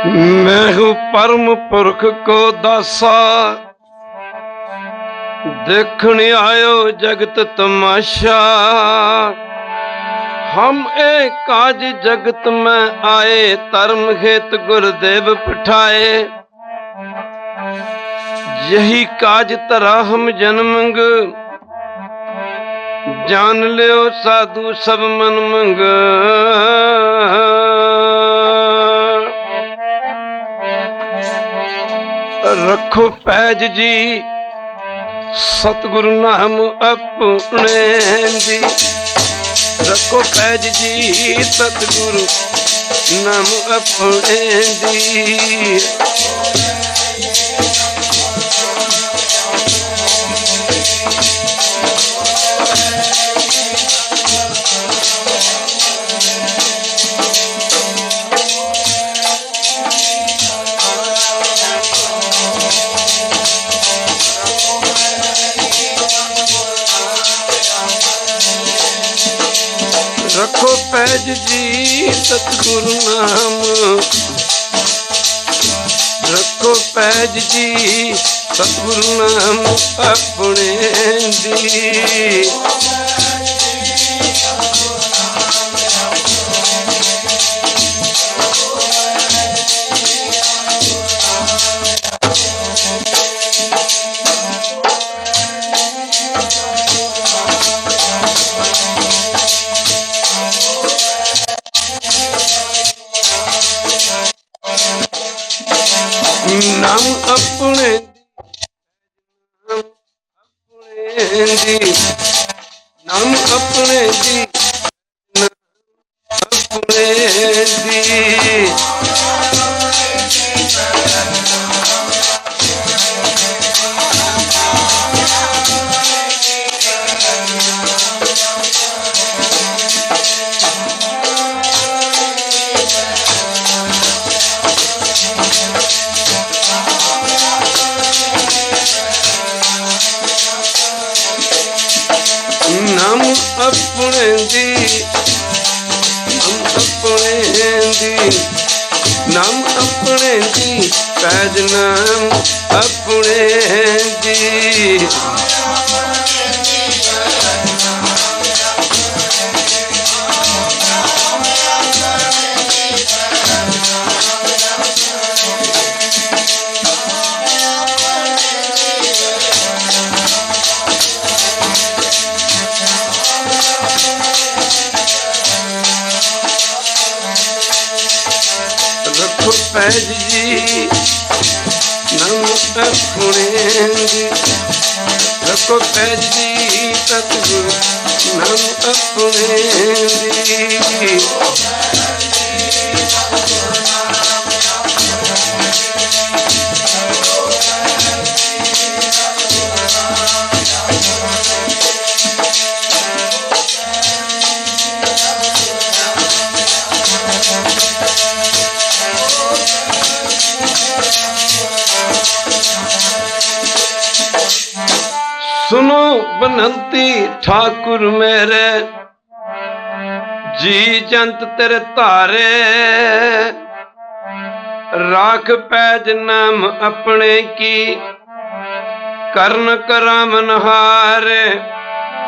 मैं हूँ परम पुरख को दासा, देखने आयो जगत तमाशा। हम एक काज जगत में आए, धर्म हेत गुरुदेव पठाए। यही काज तरा हम जन्मंग, जान लियो साधु सब मन मंग। रखो पैज जी सतगुरु नाम अपने दी, रखो पैज जी सतगुरु नाम अपने दी। रखो पैज जी सतगुरु नाम, रखो पैज जी सतगुरु नाम अपने दी। नाम अपने दी, नाम अपने दी, अपने दी। नाम अपने दी, हम अपने दी, नाम अपने दी, पैज नाम अपने दी। रखो पैज जी नाम अपने दी, रखो पैज जी सतगुरु नाम अपने दी। सुनो बनंती ठाकुर मेरे, जी जंत तेरे तारे। राख पैज नाम अपने की, कर्ण करामन हारे।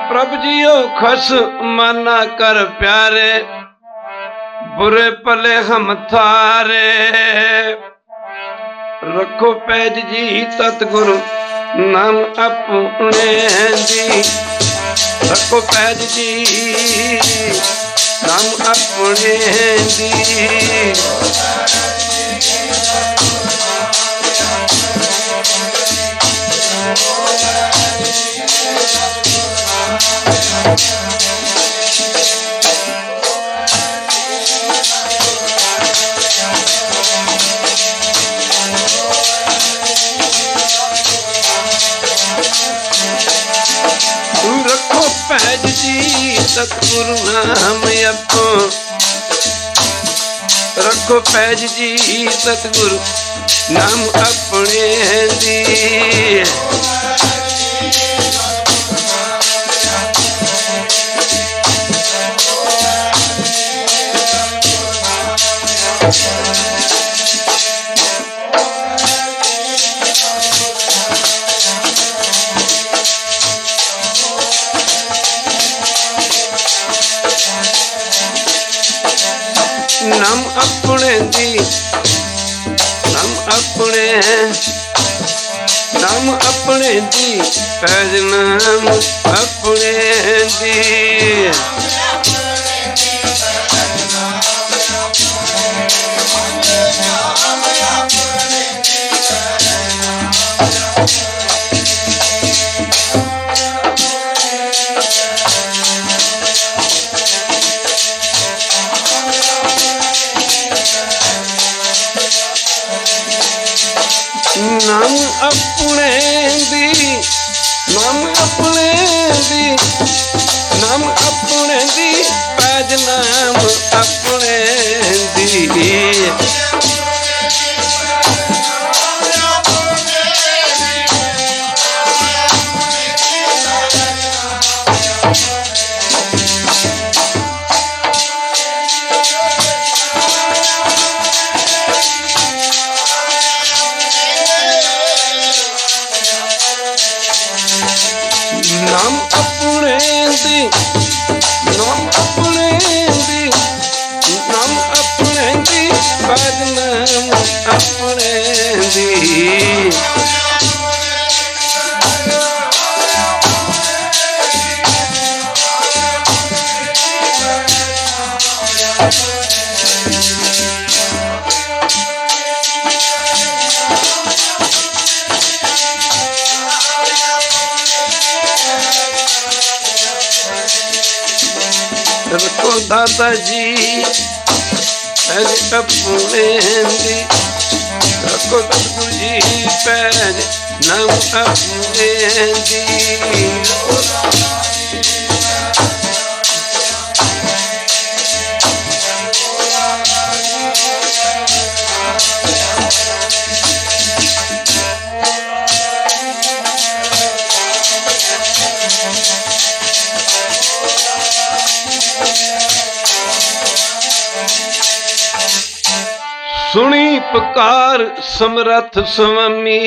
प्रभु जियो खस माना कर प्यारे, बुरे पले हम थारे। रखो पैज जी सतगुरु नाम अपने दी, रखो पैज जी नाम अपने दी। रखो पैज जी सतगुरु नाम अपने, रखो पैज जी सतगुरु नाम अपने दी। दी नाम अपने दी पैज नाम अपने दी नाम अपने दी नाम अपने दी नाम अपने दी पैज नाम अपने दी नाम अपने दी नाम अपने दी नाम अपने दी पैज नाम अपने दी रखो दादा जी पैज अपने दी रखो सतगुरु जी पैज नाम अपने दी सुनी पुकार समरथ स्वामी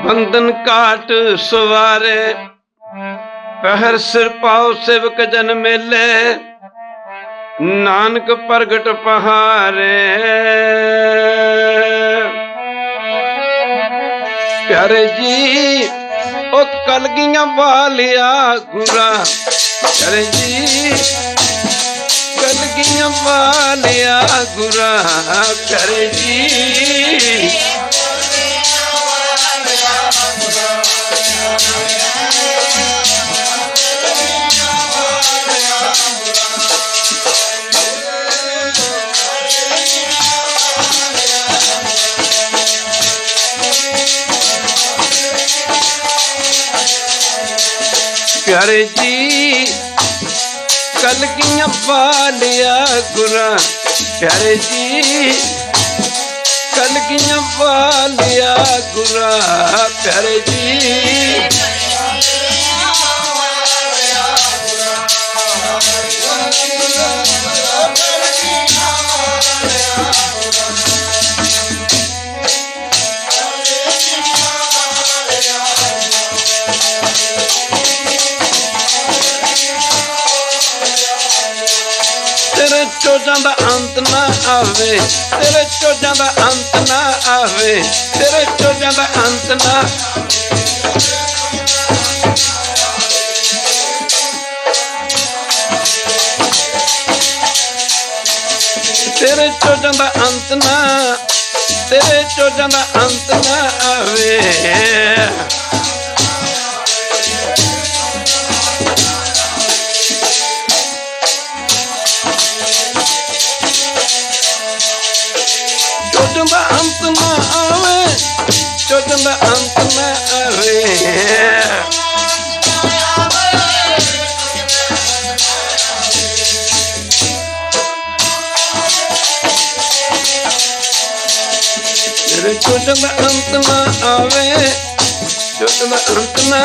बंधन काट सवारे पहर सिर पाओ सेवक जन मेले नानक प्रगट पहारे प्यारे जी ओ कलगियां वालिया गुरा प्यारे जी कलगियां वालिया गुरा प्यारे जी प्यारे जी कलगियां वालिया गुरा प्यारे जी कलगियां वालिया गुरा प्यारे जी तेरे चोजां दा अंत ना आवे तेरे चोजां दा अंत ना आवे तेरे चोजां दा अंत ना तेरे चोजां दा अंत ना तेरे चोजां दा अंत ना आवे चोजां दा अंत ना आवे चोजां दा अंत ना आवे तेरे चोजां दा अंत ना आवे चोजां दा अंत ना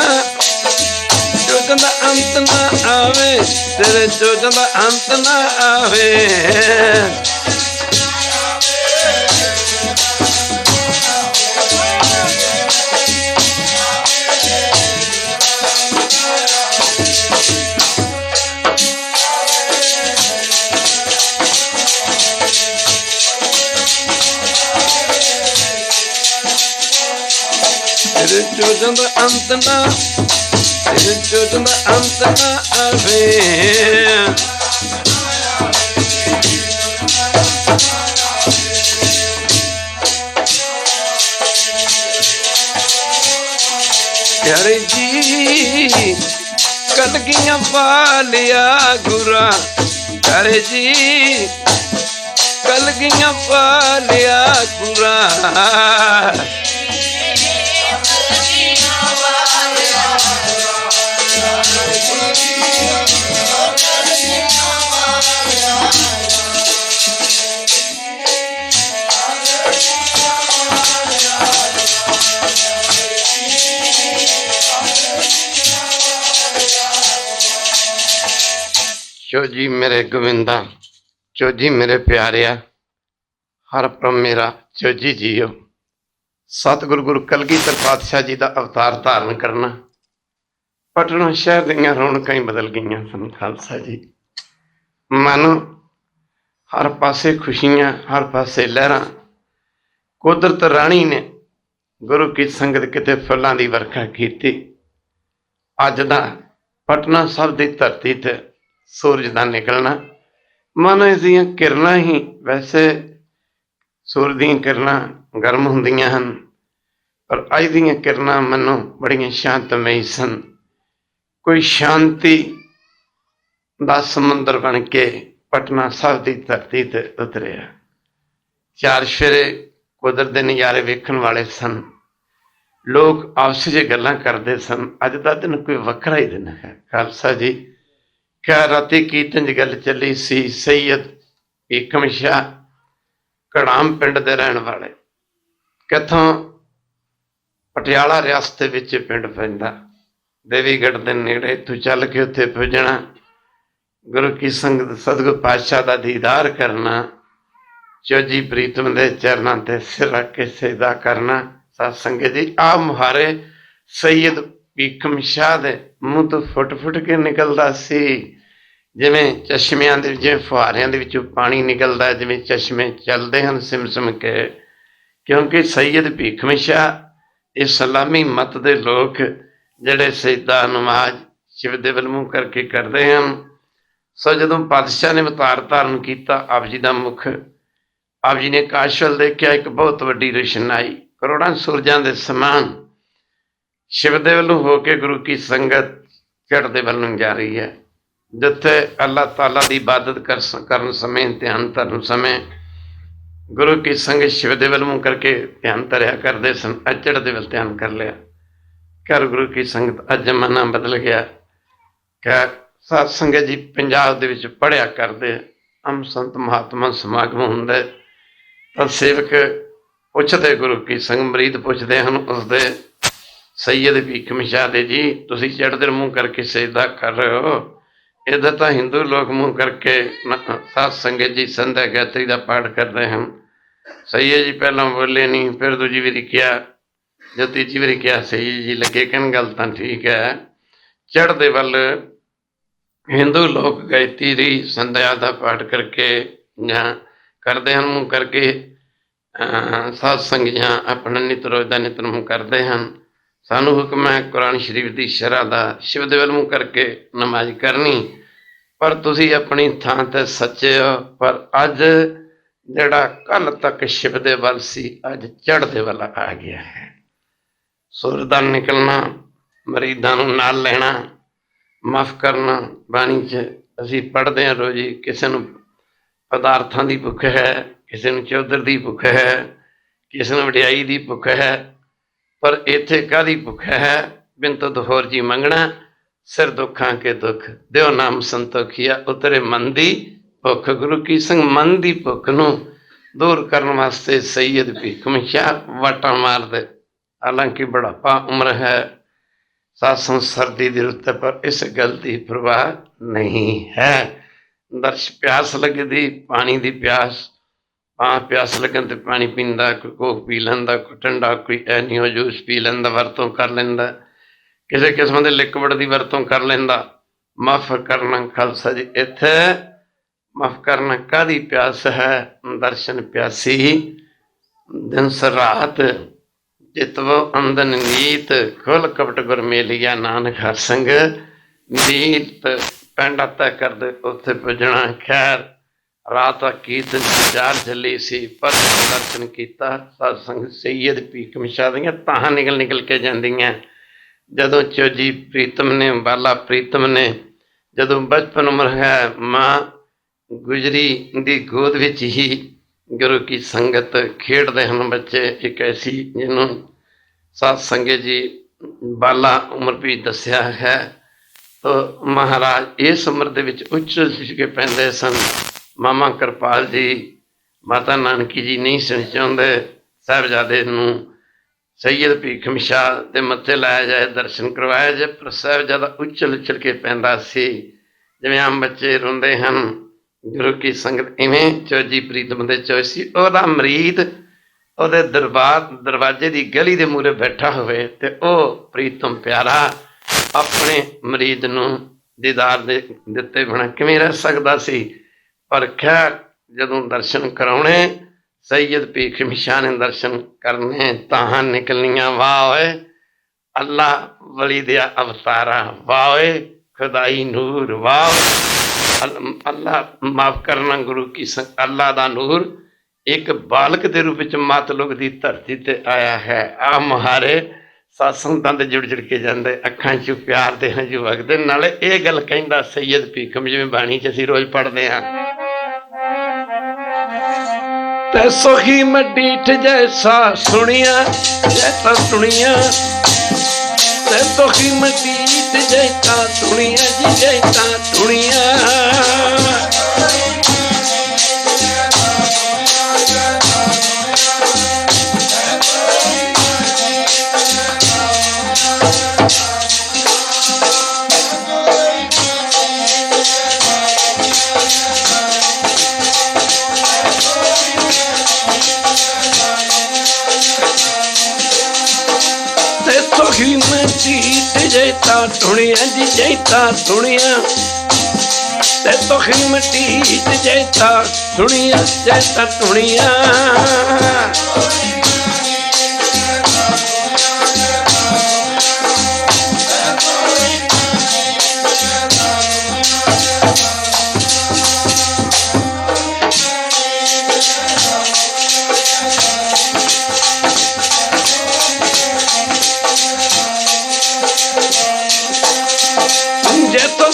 चोजां दा अंत ना आवे तेरे चोजां दा अंत ना आवे ਚੋਜਾਂ ਦਾ ਅੰਤ ਨਾ, ਤੇਰੇ ਚੋਜਾਂ ਦਾ ਅੰਤ ਨਾ ਆਵੇ। ਪਿਆਰੇ ਜੀ ਕਲਗੀਆਂ ਪਾਲਿਆ ਗੁਰਾਂ, ਪਿਆਰੇ ਜੀ ਕਲਗੀਆਂ ਪਾਲਿਆ ਗੁਰਾਂ। ਚੋ ਜੀ ਮੇਰੇ ਗੋਵਿੰਦਾ, ਚੋ ਜੀ ਮੇਰੇ ਪਿਆਰਿਆ, ਹਰ ਪ੍ਰਮ ਮੇਰਾ ਚੋ ਜੀ ਜੀਓ। ਸਤਿਗੁਰੂ ਗੁਰੂ ਕਲਗੀਧਰ ਪਾਤਸ਼ਾਹ ਜੀ ਦਾ ਅਵਤਾਰ ਧਾਰਨ ਕਰਨਾ, ਪਟਨਾ ਸ਼ਹਿਰ ਦੀਆਂ ਰੌਣਕਾਂ ਹੀ ਬਦਲ ਗਈਆਂ ਸਨ। ਖਾਲਸਾ ਜੀ ਮਨ ਹਰ ਪਾਸੇ ਖੁਸ਼ੀਆਂ, ਹਰ ਪਾਸੇ ਲਹਿਰਾਂ। ਕੁਦਰਤ ਰਾਣੀ ਨੇ ਗੁਰੂ ਕੀ ਸੰਗਤ ਕਿਤੇ ਫੁੱਲਾਂ ਦੀ ਵਰਖਾ ਕੀਤੀ। ਅੱਜ ਦਾ ਪਟਨਾ ਸਾਹਿਬ ਦੀ ਧਰਤੀ ਤੇ ਸੂਰਜ ਦਾ ਨਿਕਲਣਾ, ਮਨ ਇਸ ਦੀਆਂ ਕਿਰਨਾਂ ਹੀ, ਵੈਸੇ ਸੂਰਜ ਦੀਆਂ ਕਿਰਨਾਂ ਗਰਮ ਹੁੰਦੀਆਂ ਹਨ, ਪਰ ਅੱਜ ਦੀਆਂ ਕਿਰਨਾਂ ਮੈਨੂੰ ਬੜੀਆਂ ਸ਼ਾਂਤਮਈ ਸਨ। ਕੋਈ ਸ਼ਾਂਤੀ ਦਾ ਸਮੁੰਦਰ ਬਣ ਕੇ ਪਟਨਾ ਸਾਹਿਬ ਦੀ ਧਰਤੀ ਤੇ ਉਤਰਿਆ। ਚਾਰ ਸਵੇਰੇ ਕੁਦਰਤ ਦੇ ਨਜ਼ਾਰੇ ਵੇਖਣ ਵਾਲੇ ਸਨ। ਲੋਕ ਆਪਸ ਵਿੱਚ ਗੱਲਾਂ ਕਰਦੇ ਸਨ। ਅੱਜ ਦਾ ਦਿਨ ਕੋਈ ਵੱਖਰਾ ਹੀ ਦਿਨ ਹੈ। ਖਾਲਸਾ ਜੀ ਕਿਆ ਰਾਤੀ ਕੀਰਤਨ ਦੀ ਗੱਲ ਚੱਲੀ ਸੀ। ਸੈਯਦ ਏਕਮ ਸ਼ਾਹ ਘੜਾਮ ਪਿੰਡ ਦੇ ਰਹਿਣ ਵਾਲੇ, ਕਿੱਥੋਂ ਪਟਿਆਲਾ ਰਿਆਸਤ ਵਿੱਚ ਪਿੰਡ ਪੈਂਦਾ, ਦੇਵੀਗੜ੍ਹ ਦੇ ਨੇੜੇ। ਤੂੰ ਚੱਲ ਕੇ ਉੱਥੇ ਪੁੱਜਣਾ, ਗੁਰੂ ਕੀ ਸੰਗਤ ਸਤਿਗੁਰ ਪਾਤਸ਼ਾਹ ਦਾ ਦੀਦਾਰ ਕਰਨਾ, ਚੋਜੀ ਪ੍ਰੀਤਮ ਦੇ ਚਰਨਾਂ ਤੇ ਸਿਰ ਰੱਖ ਕੇ ਸਜਦਾ ਕਰਨਾ। ਸਾਧ ਸੰਗਤ ਜੀ ਆਹ ਮੁਹਾਰੇ ਸੈਯਦ ਏਕਮ ਸ਼ਾਹ ਦੇ ਮੂੰਹ ਤੋਂ ਫੁੱਟ ਫੁੱਟ ਕੇ ਨਿਕਲਦਾ ਸੀ, ਜਿਵੇਂ ਚਸ਼ਮਿਆਂ ਦੇ, ਜਿਵੇਂ ਫੁਹਾਰਿਆਂ ਦੇ ਵਿੱਚੋਂ ਪਾਣੀ ਨਿਕਲਦਾ, ਜਿਵੇਂ ਚਸ਼ਮੇ ਚੱਲਦੇ ਹਨ ਸਿਮ ਸਿਮ ਕੇ। ਕਿਉਂਕਿ ਸੈਯਦ ਭੀਖਮ ਸ਼ਾਹ ਇਹ ਸਲਾਮੀ ਮਤ ਦੇ ਲੋਕ ਜਿਹੜੇ ਸਜਦਾ ਨਮਾਜ਼ ਸ਼ਿਵ ਦੇ ਵੱਲ ਮੂੰਹ ਕਰਕੇ ਕਰਦੇ ਹਨ। ਸੋ ਜਦੋਂ ਪਾਤਸ਼ਾਹ ਨੇ ਅਵਤਾਰ ਧਾਰਨ ਕੀਤਾ, ਆਪ ਜੀ ਦਾ ਮੁਖ, ਆਪ ਜੀ ਨੇ ਕਾਸ਼ ਵੱਲ ਦੇਖਿਆ, ਇੱਕ ਬਹੁਤ ਵੱਡੀ ਰੋਸ਼ਨਾਈ ਕਰੋੜਾਂ ਸੂਰਜਾਂ ਦੇ ਸਮਾਨ ਸ਼ਿਵ ਦੇ ਵੱਲੋਂ ਹੋ ਕੇ ਗੁਰੂ ਕੀ ਸੰਗਤ ਚੜ੍ਹਦੇ ਵੱਲ ਨੂੰ ਜਾ ਰਹੀ ਹੈ। ਜਿੱਥੇ ਅੱਲਾਹ ਤਾਲਾ ਦੀ ਇਬਾਦਤ ਕਰਨ ਸਮੇਂ, ਧਿਆਨ ਧਰਨ ਸਮੇਂ ਗੁਰੂ ਕੀ ਸੰਗਤ ਸ਼ਿਵ ਦੇ ਵੱਲ ਮੂੰਹ ਕਰਕੇ ਧਿਆਨ ਧਰਿਆ ਕਰਦੇ ਸਨ। ਅੱਜ ਚੜ੍ਹਦੇ ਵੱਲ ਧਿਆਨ ਕਰ ਲਿਆ। ਕਰ ਗੁਰੂ ਕੀ ਸੰਗਤ ਅੱਜ ਜ਼ਮਾਨਾ ਬਦਲ ਗਿਆ। ਕਹਿ ਸਾਧ ਸੰਗਤ ਜੀ ਪੰਜਾਬ ਦੇ ਵਿੱਚ ਪੜ੍ਹਿਆ ਕਰਦੇ, ਅੰਮ ਸੰਤ ਮਹਾਤਮਾ ਸਮਾਗਮ ਹੁੰਦਾ ਤਾਂ ਸੇਵਕ ਪੁੱਛਦੇ, ਗੁਰੂ ਕੀ ਸੰਗਤ ਮਰੀਦ ਪੁੱਛਦੇ ਹਨ ਉਸਦੇ, ਸੈਯਦ ਭੀਖਮ ਸ਼ਾਹ ਦੇ, ਜੀ ਤੁਸੀਂ ਚੜ੍ਹਦੇ ਮੂੰਹ ਕਰਕੇ ਸਜਦਾ ਕਰ ਰਹੇ ਹੋ, ਇਹਦਾ ਤਾਂ ਹਿੰਦੂ ਲੋਕ ਮੂੰਹ ਕਰਕੇ ਸਾਧ ਸੰਗਤ ਜੀ ਸੰਧਿਆ ਗਾਇਤਰੀ ਦਾ ਪਾਠ ਕਰਦੇ ਹਨ। ਸੈਯਦ ਜੀ ਪਹਿਲਾਂ ਬੋਲੇ ਨਹੀਂ, ਫਿਰ ਦੂਜੀ ਵਾਰੀ ਕਿਹਾ, ਜਦ ਤੀਜੀ ਵਾਰੀ ਕਿਹਾ ਸੈਯਦ ਜੀ ਲੱਗੇ ਕਹਿਣ ਗੱਲ ਤਾਂ ਠੀਕ ਹੈ। ਚੜ੍ਹਦੇ ਵੱਲ ਹਿੰਦੂ ਲੋਕ ਗਾਇਤਰੀ ਸੰਧਿਆ ਦਾ ਪਾਠ ਕਰਕੇ ਜਾਂ ਕਰਦੇ ਹਨ ਮੂੰਹ ਕਰਕੇ। ਸਾਧ ਸੰਗਤਾਂ ਆਪਣਾ ਨਿਤ ਰੋਜ਼ ਦਾ ਨਿਤਨੇਮ ਕਰਦੇ ਹਨ। ਸਾਨੂੰ ਹੁਕਮ ਹੈ ਕੁਰਾਨ ਸ਼ਰੀਫ ਦੀ ਸ਼ਰ੍ਹਾ ਦਾ ਸ਼ਿਵ ਦੇ ਵੱਲ ਮੂੰਹ ਕਰਕੇ ਨਮਾਜ਼ ਕਰਨੀ। ਪਰ ਤੁਸੀਂ ਆਪਣੀ ਥਾਂ ਤੇ ਸੱਚੇ ਹੋ। ਪਰ ਅੱਜ ਜਿਹੜਾ ਕੱਲ੍ਹ ਤੱਕ ਸ਼ਿਵ ਦੇ ਵੱਲ ਸੀ, ਅੱਜ ਚੜ੍ਹਦੇ ਵੱਲ ਆ ਗਿਆ ਹੈ। ਸੂਰਜ ਦਾ ਨਿਕਲਣਾ, ਮਰੀਦਾਂ ਨੂੰ ਨਾਲ ਲੈਣਾ, ਮਾਫ ਕਰਨਾ। ਬਾਣੀ 'ਚ ਅਸੀਂ ਪੜ੍ਹਦੇ ਹਾਂ ਰੋਜ਼ ਹੀ, ਕਿਸੇ ਨੂੰ ਪਦਾਰਥਾਂ ਦੀ ਭੁੱਖ ਹੈ, ਕਿਸੇ ਨੂੰ ਚੌਧਰ ਦੀ ਭੁੱਖ ਹੈ, ਕਿਸੇ ਨੂੰ ਵਡਿਆਈ ਦੀ ਭੁੱਖ ਹੈ, ਪਰ ਇੱਥੇ ਕਾਹਦੀ ਭੁੱਖ ਹੈ? ਬਿਨ ਤੁਧ ਹੋਰ ਜੀ ਮੰਗਣਾ, ਸਿਰ ਦੁੱਖਾਂ ਕੇ ਦੁੱਖ ਦਿਓ ਨਾਮ ਸੰਤੋਖੀਆ, ਉਤਰੇ ਮਨ ਦੀ ਭੁੱਖ। ਗੁਰੂ ਕੀ ਸੰਗ ਮਨ ਦੀ ਭੁੱਖ ਨੂੰ ਦੂਰ ਕਰਨ ਵਾਸਤੇ ਸੈਯਦ ਭੀਖਮ ਸ਼ਾਹ ਵਾਟਾਂ ਮਾਰਦੇ। ਹਾਲਾਂਕਿ ਬੁਢਾਪਾ ਉਮਰ ਹੈ, ਸਾਧ ਸੰਗਤ ਸਰਦੀ ਦੀ ਰੁੱਤ, ਪਰ ਇਸ ਗੱਲ ਦੀ ਪ੍ਰਵਾਹ ਨਹੀਂ ਹੈ। ਦਰਸ਼ ਪਿਆਸ ਲੱਗਦੀ, ਪਾਣੀ ਦੀ ਪਿਆਸ, ਪਿਆਸ ਲੱਗਣ ਤੇ ਪਾਣੀ ਪੀਂਦਾ, ਕੋਈ ਕੋਕ ਪੀ ਲੈਂਦਾ, ਕੋਈ ਠੰਡਾ, ਕੋਈ ਐਨੀਓ ਜੂਸ ਪੀ ਲੈਂਦਾ, ਵਰਤੋਂ ਕਰ ਲੈਂਦਾ, ਕਿਸੇ ਕਿਸਮ ਦੇ ਲਿਕਵਿਡ ਦੀ ਵਰਤੋਂ ਕਰ ਲੈਂਦਾ। ਮਾਫ ਕਰਨਾ ਖਾਲਸਾ ਜੀ, ਇੱਥੇ ਮਾਫ ਕਰਨਾ ਕਾਹਦੀ ਪਿਆਸ ਹੈ? ਦਰਸ਼ਨ ਪਿਆਸੀ, ਦਿਨ ਰਾਤ चितवो अंदन नीत खुल कपट गुर मेलिया नानक हर संग नीत। पिंड तय कर दे उत्थे पुजना खैर रात कीर्तन चार चली सी पर दर्शन किया सत्संग सैयद भीखम शाह दियां ताहां निकल निकल के जांदियां। जदों चौजी प्रीतम ने बाला प्रीतम ने जदों बचपन उम्र है मां गुजरी दी गोद विच ही गुरु की संगत खेडते हैं बच्चे। एक ऐसी जिन्हों सत्संगे जी बाला उम्र भी दसिया है। तो महाराज इस उम्र दे विच उच्च के पैंदे सन। मामा कृपाल जी माता नानकी जी नहीं सुन चाहते साहिबजादे नूं सैयद भीखम शाह दे मत्थे लाया जाए दर्शन करवाया जाए, पर साहिबजादा उछल उछल के पैंदा सी जिवें आम बच्चे रोंदे हन। गुरु की संगत इवें चौजी प्रीतम दे चौसी ओहदा मरीद ओहदे दरवाजे की गली दे मूहरे बैठा होवे ते ओह प्रीतम प्यारा अपने मरीद नूं दीदार दे दिते बिना किवें रह सकदा सी। पर खैर जदों दर्शन कराउणे सैयद भीखम शाह ने दर्शन करने ताहां निकलनियां। वाह ओए अल्लाह वली दिया अवतारा, वाह ओए खुदाई नूर, वाह अल्लाह माफ करना गुरु की अल्लाह दा नूर एक बालक के रूप में मातलुक की धरती ते आया है। आ मुहारे सत्संग दंद जुड़ जुड़ के जाते अखां चों प्यार दे हंझू वगदे। नाले ये गल कहंदा सैयद भीखम जिवें बाणी च असीं रोज पढ़दे हां ते सुखी मडीठ जैसा सुनिया जैसा सुनिया ते सुखी मडीठ जैसा सुनिया जी जैसा सुनिया। सुखी मजीत जैता दुनिया जी जैता दुनिया ते सुखी मजीत जैता दुनिया जैता दुनिया।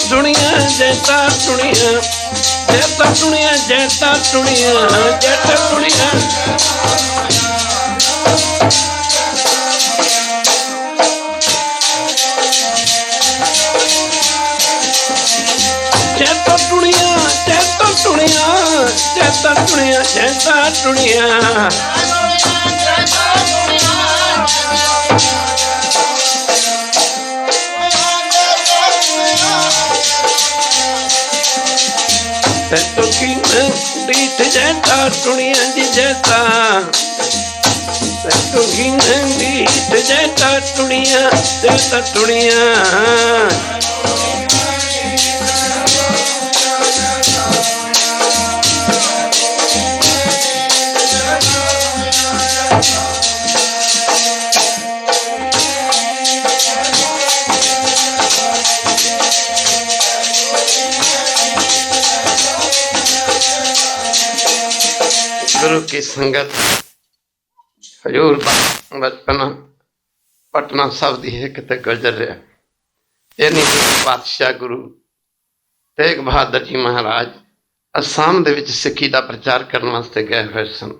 दुनिया जैता दुनिया जैता दुनिया जैता दुनिया जैता दुनिया। जैता दुनिया जैता दुनिया जैता दुनिया जैता दुनिया। सुखी मडीठ जैता दुनिया जी जैता सुखी मडीठ जैता दुनिया जैता दुनिया। गुरु की संगत हजूर बचपन पटना साहब की एक ते गुजर रहा। इन्हीं पातशाह गुरु तेग बहादुर जी महाराज असम दे विच सिक्खी का प्रचार करने वास्ते गए हुए सन।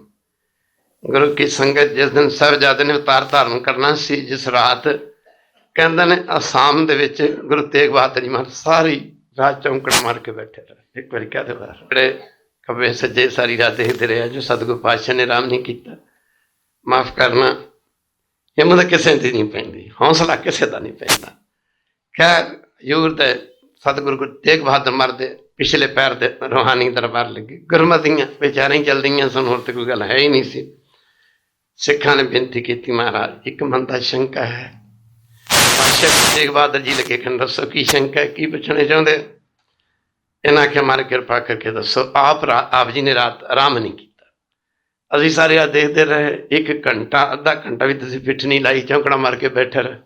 गुरु की संगत जिस दिन साहिबजादे ने अवतार धारण करना सी जिस रात कहते ने असम दे विच गुरु तेग बहादुर जी महाराज सारी रात चौंकड़ मार के बैठे रहे। एक बार क्या बड़े खब्बे सज्जे सारी रात देखते रहे जो सतगुरु पातशाह ने आराम नहीं किया। माफ करना हिम्मत किसी की नहीं पैंदी, हौसला किसी का नहीं पैंदा। खैर हजूर दे सतगुरु गुरु तेग बहादुर महाराज दे पिछले पैर दे रूहानी दरबार लगे। गुरमतियां बेचारियां चलदियां सन, होर तो कोई गल है ही नहीं सी। सिखां ने बेनती की महाराज एक मन का शंका है। पातशाह तेग बहादुर जी लगे कहन दसो की शंका है, की पुछना चाहते। इन्हें आख्या मारे कृपा करके दसो आप जी ने रात आराम नहीं किया। ਅਸੀਂ ਸਾਰੇ ਆ ਦੇਖਦੇ ਰਹੇ। 1 घंटा ਅੱਧਾ ਘੰਟਾ ਵੀ ਤੁਸੀਂ ਪਿੱਠ ਨਹੀਂ ਲਾਈ, ਚੌਂਕੜਾ ਮਾਰ ਕੇ ਬੈਠੇ ਰਹੇ।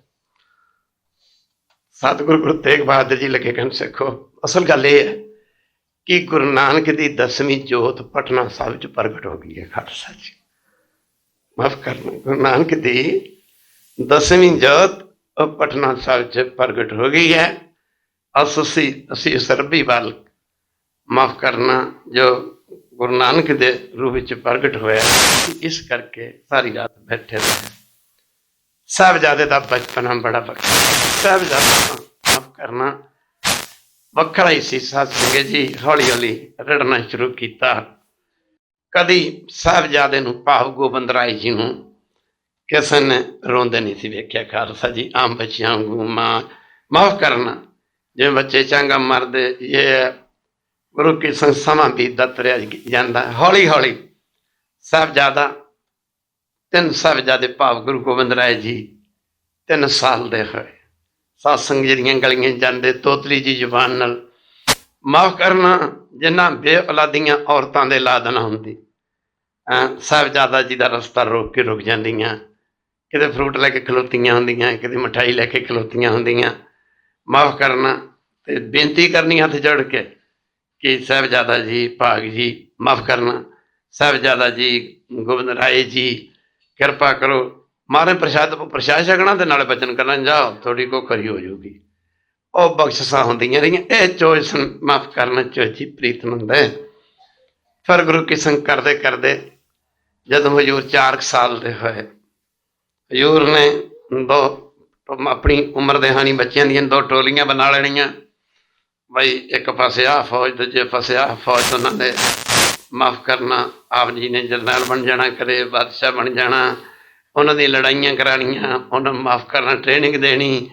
ਸਤਿਗੁਰੂ ਗੁਰੂ ਤੇਗ ਬਹਾਦਰ ਜੀ ਲੱਗੇ ਕਹਿਣ, ਸਿੱਖੋ ਅਸਲ ਗੱਲ ਇਹ ਹੈ ਕਿ ਗੁਰੂ ਨਾਨਕ ਦੀ 10ਵੀਂ ਜੋਤ ਪਟਨਾ ਸਾਹਿਬ 'ਚ ਪ੍ਰਗਟ ਹੋ ਗਈ ਹੈ। ਖਾਲਸਾ ਜੀ ਮਾਫ ਕਰਨਾ, ਗੁਰੂ ਨਾਨਕ ਦੀ 10ਵੀਂ ਜੋਤ ਪਟਨਾ ਸਾਹਿਬ 'ਚ ਪ੍ਰਗਟ ਹੋ ਗਈ ਹੈ। ਅਸੀਂ ਉਸ ਰੱਬੀ ਵੱਲ ਮਾਫ ਕਰਨਾ ਜੋ ਗੁਰੂ ਨਾਨਕ ਦੇ ਰੂਪ ਵਿੱਚ ਪ੍ਰਗਟ ਹੋਇਆ, ਇਸ ਕਰਕੇ ਸਾਰੀ ਰਾਤ ਬੈਠੇ ਰਹੇ। ਸਾਹਿਬਜ਼ਾਦੇ ਦਾ ਬਚਪਨਾ ਬੜਾ ਵੱਖਰਾ, ਸਾਹਿਬਜ਼ਾਦਾ ਮਾਫ ਕਰਨਾ ਵੱਖਰਾ ਹੀ ਸੀ। ਸਾਧ ਸੰਗਤ ਜੀ ਹੌਲੀ ਹੌਲੀ ਰੜਨਾ ਸ਼ੁਰੂ ਕੀਤਾ। ਕਦੀ ਸਾਹਿਬਜ਼ਾਦੇ ਨੂੰ ਭਾਵ ਗੋਬਿੰਦ ਰਾਏ ਜੀ ਨੂੰ ਕਿਸੇ ਨੇ ਰੋਂਦੇ ਨਹੀਂ ਸੀ ਵੇਖਿਆ। ਖਾਲਸਾ ਜੀ ਆਮ ਬੱਚਿਆਂ ਵਾਂਗੂ ਮਾਫ ਕਰਨਾ, ਜਿਵੇਂ ਬੱਚੇ ਚੰਗਾ ਮਰਦੇ, ਇਹ ਗੁਰੂ ਕੀ ਸੰਗ ਸਮਾਂ ਬੀਤਦਾ ਤੁਰਿਆ ਜਾਂਦਾ। ਹੌਲੀ ਹੌਲੀ ਸਾਹਿਬਜ਼ਾਦਾ 3 ਸਾਹਿਬਜ਼ਾਦੇ ਭਾਵ ਗੁਰੂ ਗੋਬਿੰਦ ਰਾਏ ਜੀ 3 ਸਾਲ ਦੇ ਹੋਏ। ਸਤਸੰਗ ਜਿਹੜੀਆਂ ਗਲੀਆਂ ਜਾਂਦੇ ਤੋਤਲੀ ਜੀ ਜ਼ੁਬਾਨ ਨਾਲ ਮਾਫ ਕਰਨਾ, ਜਿੰਨਾ ਬੇਔਲਾਦੀਆਂ ਔਰਤਾਂ ਦੇ ਲਾਦ ਨਾ ਹੁੰਦੀ, ਸਾਹਿਬਜ਼ਾਦਾ ਜੀ ਦਾ ਰਸਤਾ ਰੋਕ ਕੇ ਰੁਕ ਜਾਂਦੀਆਂ। ਕਿਤੇ ਫਰੂਟ ਲੈ ਕੇ ਖਲੋਤੀਆਂ ਹੁੰਦੀਆਂ, ਕਿਤੇ ਮਿਠਾਈ ਲੈ ਕੇ ਖਲੋਤੀਆਂ ਹੁੰਦੀਆਂ। ਮਾਫ ਕਰਨਾ ਤੇ ਬੇਨਤੀ ਕਰਨੀ ਹੱਥ ਜੋੜ ਕੇ ਕਿ ਸਾਹਿਬਜ਼ਾਦਾ ਜੀ ਭਾਗ ਜੀ ਮਾਫ ਕਰਨਾ, ਸਾਹਿਬਜ਼ਾਦਾ ਜੀ ਗੋਬਿੰਦ ਰਾਏ ਜੀ ਕਿਰਪਾ ਕਰੋ, ਮਾਰੇ ਪ੍ਰਸ਼ਾਦ ਛਕਣਾ ਤੇ ਨਾਲੇ ਬਚਨ ਕਰਨਾ, ਜਾਓ ਥੋੜੀ ਕੋ ਖਰੀ ਹੋ ਜਾਊਗੀ। ਉਹ ਬਖਸ਼ਿਸ਼ਾਂ ਹੁੰਦੀਆਂ ਰਹੀਆਂ। ਇਹ ਚੋਇਸ ਮਾਫ ਕਰਨਾ ਚੋਜੀ ਪ੍ਰੀਤਨੰਦ ਹੈ। ਫਿਰ ਗੁਰੂ ਕੀ ਸੰਗ ਕਰਦੇ ਕਰਦੇ ਜਦੋਂ ਹਜ਼ੂਰ 4 ਸਾਲ ਦੇ ਹੋਏ, ਹਜ਼ੂਰ ਨੇ 2 ਆਪਣੀ ਉਮਰ ਦੇ ਹਾਣੀ ਬੱਚਿਆਂ ਦੀਆਂ 2 ਟੋਲੀਆਂ ਬਣਾ ਲੈਣੀਆਂ। ਬਈ ਇੱਕ ਪਾਸੇ ਆਹ ਫੌਜ, ਦੂਜੇ ਪਾਸੇ ਆਹ ਫੌਜ। ਉਹਨਾਂ ਨੇ ਮਾਫ ਕਰਨਾ ਆਪ ਜੀ ਨੇ ਜਰਨੈਲ ਬਣ ਜਾਣਾ, ਕਦੇ ਬਾਦਸ਼ਾਹ ਬਣ ਜਾਣਾ, ਉਹਨਾਂ ਦੀਆਂ ਲੜਾਈਆਂ ਕਰਾਉਣੀਆਂ, ਉਹਨਾਂ ਨੂੰ ਮਾਫ ਕਰਨਾ ਟ੍ਰੇਨਿੰਗ ਦੇਣੀ।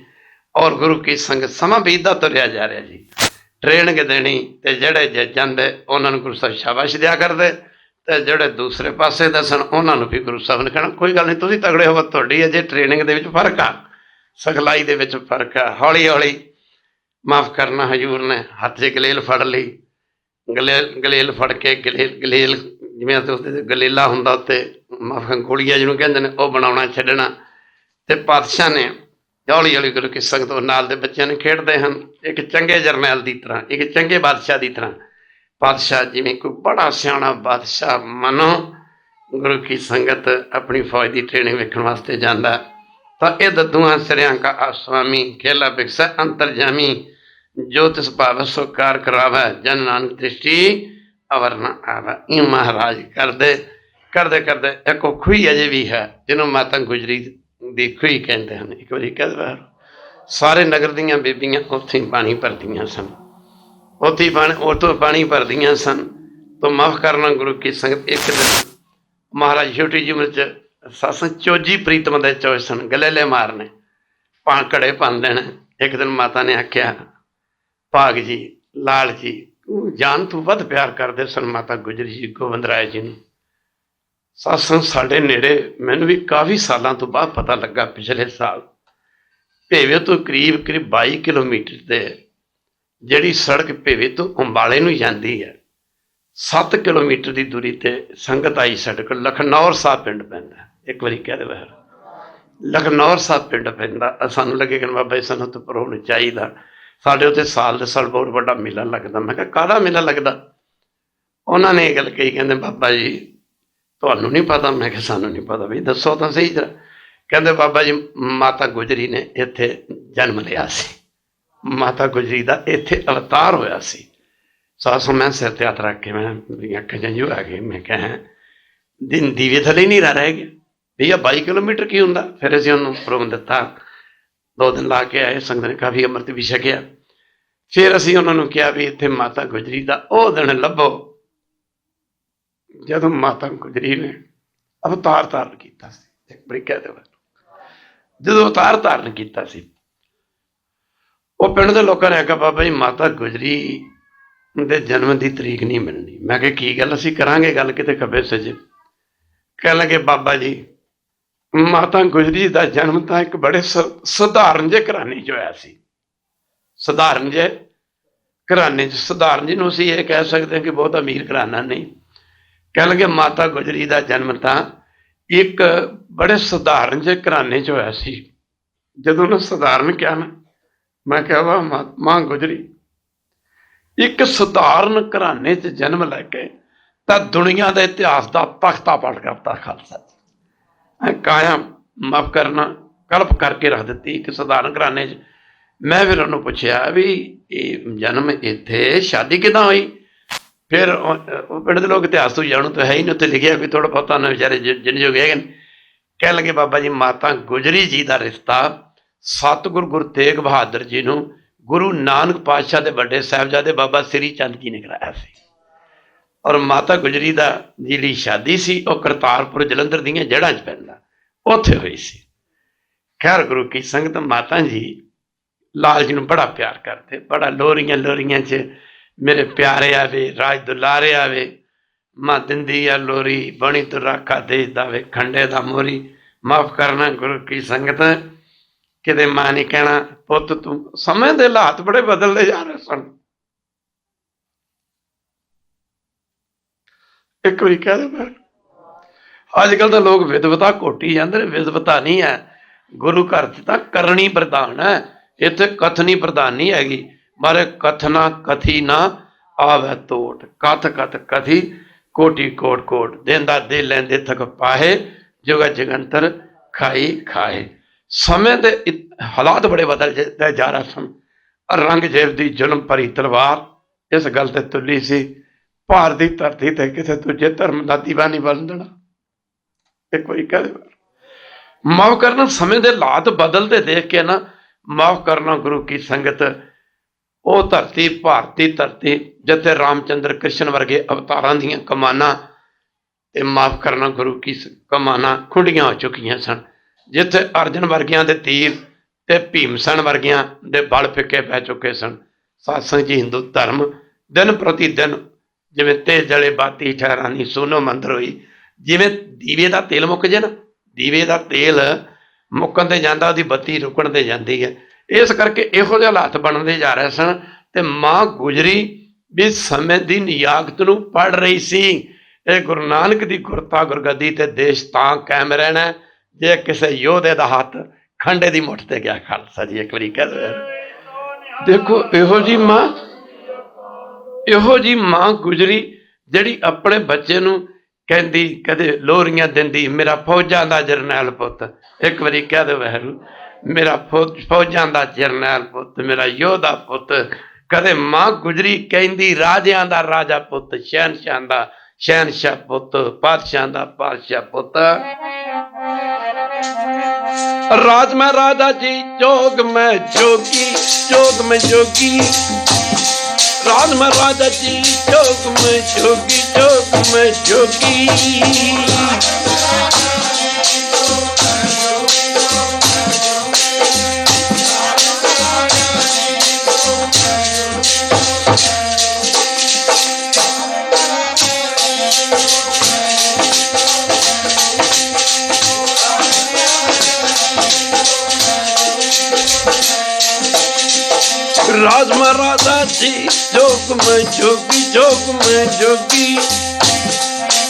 ਔਰ ਗੁਰੂ ਕੀ ਸੰਗਤ ਸਮਾਂ ਬੀਤਦਾ ਤੁਰਿਆ ਜਾ ਰਿਹਾ ਜੀ, ਟ੍ਰੇਨਿੰਗ ਦੇਣੀ। ਤੇ ਜਿਹੜੇ ਜੇ ਜਾਂਦੇ ਉਹਨਾਂ ਨੂੰ ਗੁਰੂ ਸਾਹਿਬ ਸ਼ਾਬਾਸ਼ ਦਿਆ ਕਰਦੇ, ਤੇ ਜਿਹੜੇ ਦੂਸਰੇ ਪਾਸੇ ਦੱਸਣ ਉਹਨਾਂ ਨੂੰ ਵੀ ਗੁਰੂ ਸਾਹਿਬ ਨੇ ਕਹਿਣਾ ਕੋਈ ਗੱਲ ਨਹੀਂ, ਤੁਸੀਂ ਤਗੜੇ ਹੋਵੋ, ਤੁਹਾਡੀ ਅਜੇ ਟ੍ਰੇਨਿੰਗ ਦੇ ਵਿੱਚ ਫਰਕ ਆ, ਸਿਖਲਾਈ ਦੇ ਵਿੱਚ ਫਰਕ ਆ। ਹੌਲੀ ਹੌਲੀ ਮਾਫ ਕਰਨਾ ਹਜ਼ੂਰ ਨੇ ਹੱਥ 'ਚ ਗਲੇਲ ਫੜ ਲਈ। ਗਲੇਲ ਫੜ ਕੇ ਗਲੇਲ ਜਿਵੇਂ ਉੱਤੇ ਗਲੇਲਾ ਹੁੰਦਾ, ਉੱਤੇ ਮਾਫ ਗੋਲੀਆ ਜਿਹਨੂੰ ਕਹਿੰਦੇ ਨੇ, ਉਹ ਬਣਾਉਣਾ ਛੱਡਣਾ। ਤੇ ਪਾਤਸ਼ਾਹ ਨੇ ਹੌਲੀ ਹੌਲੀ ਗੁਰੂ ਕੀ ਸੰਗਤ ਨਾਲ ਦੇ ਬੱਚਿਆਂ ਨੂੰ ਖੇਡਦੇ ਹਨ, ਇੱਕ ਚੰਗੇ ਜਰਨੈਲ ਦੀ ਤਰ੍ਹਾਂ, ਇੱਕ ਚੰਗੇ ਬਾਦਸ਼ਾਹ ਦੀ ਤਰ੍ਹਾਂ। ਪਾਤਸ਼ਾਹ ਜਿਵੇਂ ਕੋਈ ਬੜਾ ਸਿਆਣਾ ਬਾਦਸ਼ਾਹ ਮਨੋ ਗੁਰੂ ਕੀ ਸੰਗਤ ਆਪਣੀ ਫੌਜ ਦੀ ਟ੍ਰੇਨਿੰਗ ਵੇਖਣ ਵਾਸਤੇ ਜਾਂਦਾ, ਤਾਂ ਇਹ ਦਦੂਆਂ ਸਿਰਿਆਂ ਕਾ ਆਸਵਾਮੀ ਖੇਲਾ ਬਿਕਸੈ ਅੰਤਰਜਾਮੀ, ਜੋ ਤਿਸ ਭਾਵ ਸੋ ਕਾਰ ਕਰਾਵੈ, ਜਨ ਨਾਨਕ ਦ੍ਰਿਸ਼ਟੀ ਅਵਰ ਨਾ ਆਵੈ। ਇਹ ਮਹਾਰਾਜ ਕਰਦੇ ਕਰਦੇ ਕਰਦੇ ਇੱਕ ਉਹ ਖੂਹੀ ਅਜੇ ਵੀ ਹੈ ਜਿਹਨੂੰ ਮਾਤਾ ਗੁਜਰੀ ਦੀ ਖੂਹੀ ਕਹਿੰਦੇ ਹਨ। ਇੱਕ ਵਾਰੀ ਕਹਿੰਦਾ ਸਾਰੇ ਨਗਰ ਦੀਆਂ ਬੀਬੀਆਂ ਉੱਥੇ ਪਾਣੀ ਭਰਦੀਆਂ ਸਨ, ਉੱਥੇ ਉੱਥੋਂ ਪਾਣੀ ਭਰਦੀਆਂ ਸਨ। ਤਾਂ ਮਾਫ ਕਰਨਾ ਗੁਰੂ ਕੀ ਸੰਗਤ ਇੱਕ ਦਿਨ ਮਹਾਰਾਜ ਛੋਟੀ ਜਿਹੀ ਉਮਰ 'ਚ ਸਤਸੰਗ ਚੋਜੀ ਪ੍ਰੀਤਮ ਦੇ ਚੋਏ ਸਨ, ਗਲੇਲੇ ਮਾਰਨੇ, ਘੜੇ ਭੰਨ ਦੇਣੇ। ਇੱਕ ਦਿਨ ਮਾਤਾ ਨੇ ਆਖਿਆ ਭਾਗ ਜੀ ਲਾਲ ਜੀ ਜਾਨ ਤੋਂ ਵੱਧ ਪਿਆਰ ਕਰਦੇ ਸਨ ਮਾਤਾ ਗੁਜਰੀ ਜੀ ਗੋਬਿੰਦ ਰਾਏ ਜੀ ਨੂੰ। ਸਤਸੰਗ ਸਾਡੇ ਨੇੜੇ ਮੈਨੂੰ ਵੀ ਕਾਫੀ ਸਾਲਾਂ ਤੋਂ ਬਾਅਦ ਪਤਾ ਲੱਗਾ, ਪਿਛਲੇ ਸਾਲ ਭੇਵੇ ਤੋਂ ਕਰੀਬ 22 ਕਿਲੋਮੀਟਰ ਤੇ ਜਿਹੜੀ ਸੜਕ ਭੇਵੇ ਤੋਂ ਅੰਬਾਲੇ ਨੂੰ ਜਾਂਦੀ ਹੈ, 7 ਕਿਲੋਮੀਟਰ ਦੀ ਦੂਰੀ ਤੇ ਸੰਗਤ ਆਈ ਸਾਡੇ ਕੋਲ। ਲਖਨੌਰ ਸਾਹਿਬ ਪਿੰਡ ਪੈਂਦਾ। ਇੱਕ ਵਾਰੀ ਕਹਿ ਦੇ ਬਾਹਰ ਲਖਨੌਰ ਸਾਹਿਬ ਪਿੰਡ ਪੈਂਦਾ। ਸਾਨੂੰ ਲੱਗੇ ਕਿ ਬਾਬਾ ਜੀ ਸਾਨੂੰ ਤਾਂ ਪਰੋਣ ਚਾਹੀਦਾ, ਸਾਡੇ ਉੱਥੇ ਸਾਲ ਦੇ ਸਾਲ ਬਹੁਤ ਵੱਡਾ ਮੇਲਾ ਲੱਗਦਾ। ਮੈਂ ਕਿਹਾ ਕਾਹਦਾ ਮੇਲਾ ਲੱਗਦਾ? ਉਹਨਾਂ ਨੇ ਇਹ ਗੱਲ ਕਹੀ, ਕਹਿੰਦੇ ਬਾਬਾ ਜੀ ਤੁਹਾਨੂੰ ਨਹੀਂ ਪਤਾ? ਮੈਂ ਕਿਹਾ ਸਾਨੂੰ ਨਹੀਂ ਪਤਾ। ਵੀ ਦੱਸੋ ਤਾਂ ਸਹੀ ਜਰਾ। ਕਹਿੰਦੇ ਬਾਬਾ ਜੀ ਮਾਤਾ ਗੁਜਰੀ ਨੇ ਇੱਥੇ ਜਨਮ ਲਿਆ ਸੀ, ਮਾਤਾ ਗੁਜਰੀ ਦਾ ਇੱਥੇ ਅਵਤਾਰ ਹੋਇਆ ਸੀ। ਸਾਸੋਂ ਮੈਂ ਸਿਰ ਤੇ ਹੱਥ ਰੱਖ ਕੇ ਮੈਂ ਮੇਰੀਆਂ ਅੱਖਾਂ ਜੰਝੂ ਆ ਗਈ। ਮੈਂ ਕਿਹਾ ਦਿਨ ਦੀਵੇ ਥੱਲੇ ਨਹੀਂ ਰਹਿ ਗਿਆ ਭਈਆ, 22 ਕਿਲੋਮੀਟਰ ਕੀ ਹੁੰਦਾ? ਫਿਰ ਅਸੀਂ ਉਹਨੂੰ ਪ੍ਰੋਗਰਾਮ ਦਿੱਤਾ, 2 ਦਿਨ ਲਾ ਕੇ ਆਏ। ਸੰਗਤ ਨੇ ਕਾਫੀ ਅੰਮ੍ਰਿਤ ਵੀ ਛਕਿਆ। ਫਿਰ ਅਸੀਂ ਉਹਨਾਂ ਨੂੰ ਕਿਹਾ ਵੀ ਇੱਥੇ ਮਾਤਾ ਗੁਜਰੀ ਦਾ ਉਹ ਦਿਨ ਲੱਭੋ ਜਦੋਂ ਮਾਤਾ ਗੁਜਰੀ ਨੇ ਅਵਤਾਰ ਧਾਰਨ ਕੀਤਾ ਸੀ। ਇੱਕ ਬੜੀ ਕਹਿ ਦੇ ਜਦੋਂ ਅਵਤਾਰ ਧਾਰਨ ਕੀਤਾ ਸੀ, ਉਹ ਪਿੰਡ ਦੇ ਲੋਕਾਂ ਨੇ ਆਖਿਆ ਬਾਬਾ ਜੀ ਮਾਤਾ ਗੁਜਰੀ ਦੇ ਜਨਮ ਦੀ ਤਰੀਕ ਨਹੀਂ ਮਿਲਣੀ। ਮੈਂ ਕਿਹਾ ਕੀ ਗੱਲ? ਅਸੀਂ ਕਰਾਂਗੇ ਗੱਲ ਕਿਤੇ ਖੱਬੇ ਸੱਜੇ। ਕਹਿਣ ਲੱਗੇ ਬਾਬਾ ਜੀ ਮਾਤਾ ਗੁਜਰੀ ਦਾ ਜਨਮ ਤਾਂ ਇੱਕ ਬੜੇ ਸਧਾਰਨ ਜਿਹੇ ਘਰਾਣੇ 'ਚ ਹੋਇਆ ਸੀ। ਸਧਾਰਨ ਜਿਹੇ ਘਰਾਣੇ 'ਚ, ਸਧਾਰਨ ਜਿਹਨੂੰ ਅਸੀਂ ਇਹ ਕਹਿ ਸਕਦੇ ਹਾਂ ਕਿ ਬਹੁਤ ਅਮੀਰ ਘਰਾਣਾ ਨਹੀਂ। कह लगे माता गुजरी का जन्म तो एक बड़े सधारण जे घराने च होया सी। जदों उन्हें सधारण क्या ना, मैं क्या वाह मां गुजरी एक सधारण घराने च जन्म लैके तो दुनिया के इतिहास का तख्ता पलट करता खालसा जी। काया माफ करना कल्प करके रख दी एक सधारण घराने च। मैं फिर उन्होंने पूछया भी जन्म इत्थे शादी किदां हुई। फिर पिंड के लोग इतिहास तो जानू तो है ही नहीं, उत्थे लिखिया कोई थोड़ा बहुत उन्होंने बेचारे जिन जो गए। कह लगे बाबा जी माता गुजरी जी का रिश्ता सतगुरु गुरु तेग बहादुर जी को गुरु नानक पातशाह के बड़े साहबजादे बाबा श्री चंद जी ने कराया सी। और माता गुजरी का जी शादी सी वह करतारपुर जलंधर दी जड़ां च पैंदा उत्थे हुई सी। खैर गुरु की संगत माता जी लाल जी को बड़ा प्यार करते, बड़ा लोरियां लोरियां च मेरे प्यारे आवे राज दुलारे आवे, मां दिंदी आ लोरी बणी तो राखा देश दावे खंडे दा मोरी। माफ करना गुरु की संगत किते मां नहीं कहना पुत तू समय दे हालात बड़े बदलते जा रहे सन। एक बारी कह दे अजकल तो लोग विधवता घोटी जाते, विधवता नहीं है गुरु घर तो करनी प्रधान है, इत्थे कथनी प्रधान नहीं हैगी। मारे कथना कथी ना आवे तोट, कथ कथ कथी कोटि कोट कोट देंदा दे लेंदे थक पाहे जुगा जगंतर खाई खाए। समय के हालात बड़े बदलते जा रहे सन। औरंगजेब की जुल्म भरी तलवार इस गल ते तुली सी भार की धरती ते किसी दूजे धर्म का दीवा नहीं बन देना। एक बार कह दे माफ करना समय के हालात बदलते देख के ना, माफ करना गुरु की संगत वो धरती भारती धरती जिथे रामचंद्र कृष्ण वर्गे अवतारां दियां कमाना ते माफ करना गुरु की कमाना खुंडियां हो चुकियां सन, जिथे अर्जन वर्गियां दे तीर ते भीमसन वर्गियां दे बल फिके पै चुके सन। सत्संग जी हिंदू धर्म दिन प्रति दिन जिवें तेज जले बाती ठहरानी सोनो मंदिर हुई। जिवें दीवे का तेल मुक जाए ना, दीवे का तेल मुकन ते जांदा उहदी बत्ती रुकण ते जांदी है। इस करके इहो जिहे हालात बनते जा रहे सन। ते मां गुजरी भी समय की नियागत नूं पढ़ रही सी। ये गुरु नानक की गुरता गुरगद्दी ते देश तां कायम रहना जे किसी योधे का हाथ खंडे की मुठ ते गया। खालसा जी एक बारी कह दो देखो इहो जी मां गुजरी जिहड़ी अपने बच्चे नूं कहंदी कदे लोरियां दिंदी मेरा फौजां दा जरनैल पुत। एक बारी कह दो वैरू मेरा फौजां दा जरनैल पुत मेरा योधा पुत। कदे मां गुजरी कहंदी राजियां दा राजा पुत शहनशाह दा शहनशाह पुत पातशाह दा पातशाह पुत। राज में राजा जी जोग में जोगी जोग में जोगी। राज में राजा जी जोग में जोगी जोग में जोगी। राज में राजा जी जोग में जोगी जोग में जोगी।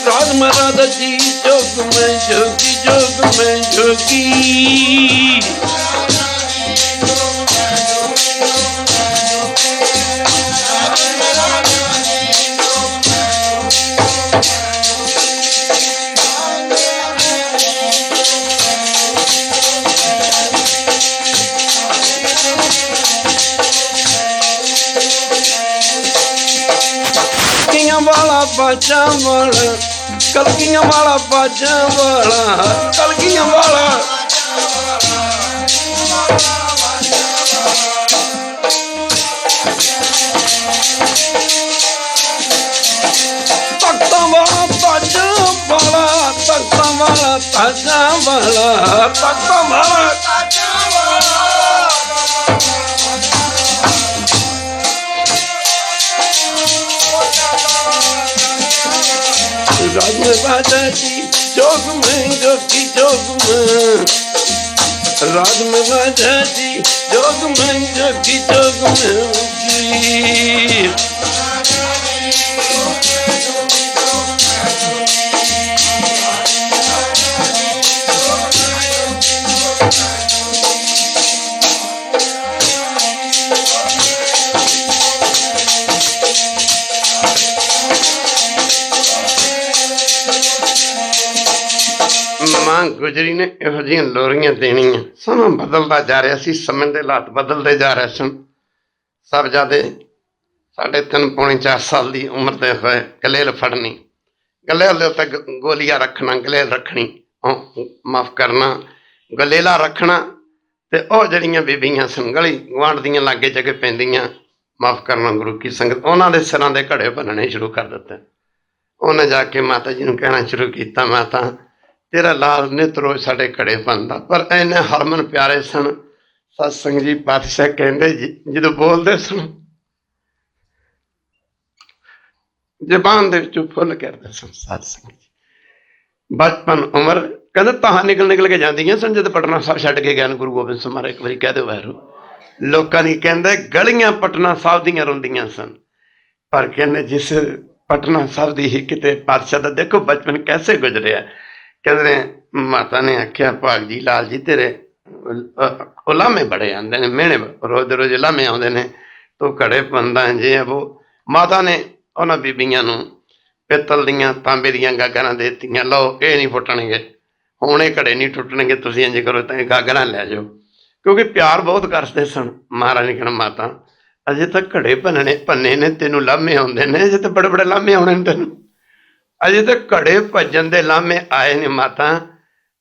राज में राजा जी जोग में जोगी जोग में जोगी। वाला बाजा वाला कलगियां वाला बाजा वाला कलगियां वाला। तख्ता वाला बाजा वाला तख्ता वाला बाजा वाला तख्ता वाला। राज में राजा जी जोग में जोगी जोग में। राज में राजा जी जोग में जोगी जोग में। मां गुजरी ने इहो जिहियां लोरियां देणियां। समा बदलदा जा रहा सी, समय दे हालात बदलते जा रहे सन। साहबजादे 3.5 पौने 4 साल की उम्र दे होए गलेल फड़नी, गलेल दे उत्ते गोलियां रखना, गलेल रखनी, माफ करना गलेला रखना। ते ओह जड़ियां बीबियां सन गली गुआंढ दियां लागे जगे पैंदियां, माफ करना गुरु की संगत, उन्हां दे सिरां दे घड़े भनने शुरू कर दिते। उन्हें जाके माता जी नूं कहना शुरू किया, माता तेरा लाल नित रोज साडे घड़े बनदा। पर इन्ने हरमन प्यारे सन। सत्संग जी पातशाह कहंदे जी जदों बोलदे सन जबान दे विचों फुल करदे सन। सत्संग जी बचपन उम्र कहते ताहां निकल निकल के जांदियां सन। जद पटना साहब छड्ड के गए गुरु गोबिंद सिंह महाराज, एक बारी कह दो वैरू लोकां दी कहंदे गलियां पटना साहब दियां रोंदियां सन। पर कहंदे जिस पटना साहब दी ही किते पातशाह दा देखो बचपन कैसे गुजरिया। कहंदे माता ने आख्या भाग जी लाल जी तेरे उलामे बड़े आंदे ने, मेहने रोज रोज उलामे आउंदे ने, तू घड़े बंदा जे वो। माता ने उन्हां बीबियां नूं पित्तल दियां तांबे दियां गागरां देतियां, लो ये नहीं फुटणगे, हुण ये घड़े नहीं टुटणगे, तुसीं इंज करो तां गागरां लै जाओ। क्योंकि प्यार बहुत करदे सन। महाराज ने कहना माता अजे तक घड़े भन्ने ने, तेनों लामे आउंदे ने, अजे तो बड़े बड़े लामे आउणे ने तैनूं, अजे तो घड़े भज्जन दे लामे आए ने माता,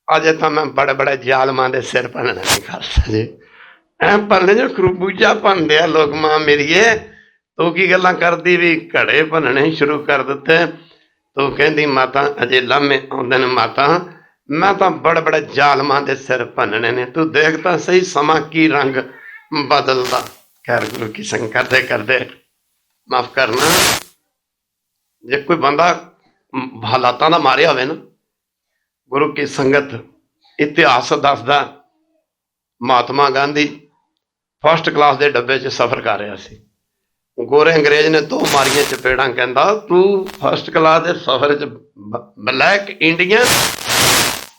अजे तो मैं बड़े बड़े जालमां दे सिर भन्नणे ने। खालसा जी ऐ भन्नणे जो खरबूजा भन्नदे आ लोग। मां मेरीए तू की गल्लां करदी भी घड़े भन्नणे शुरू कर दिते। तू कहंदी माता अजे लामे आउंदे ने माता, मैं तो बड़े बड़े जालमां दे सिर भन्नणे ने, तू देख तां सही समा की रंग बदलदा। खैर गुरु की संग करदे करदे माफ करना जे कोई बंदा हालातां दा मारिया होवे ना, गुरु की संगत इतिहास दसदा महात्मा गांधी फर्स्ट क्लास के डब्बे च सफर कर रहा सी। गोरे अंग्रेज ने 2 मारियां चपेड़ा, कहंदा तू फर्स्ट क्लास के सफर च black Indian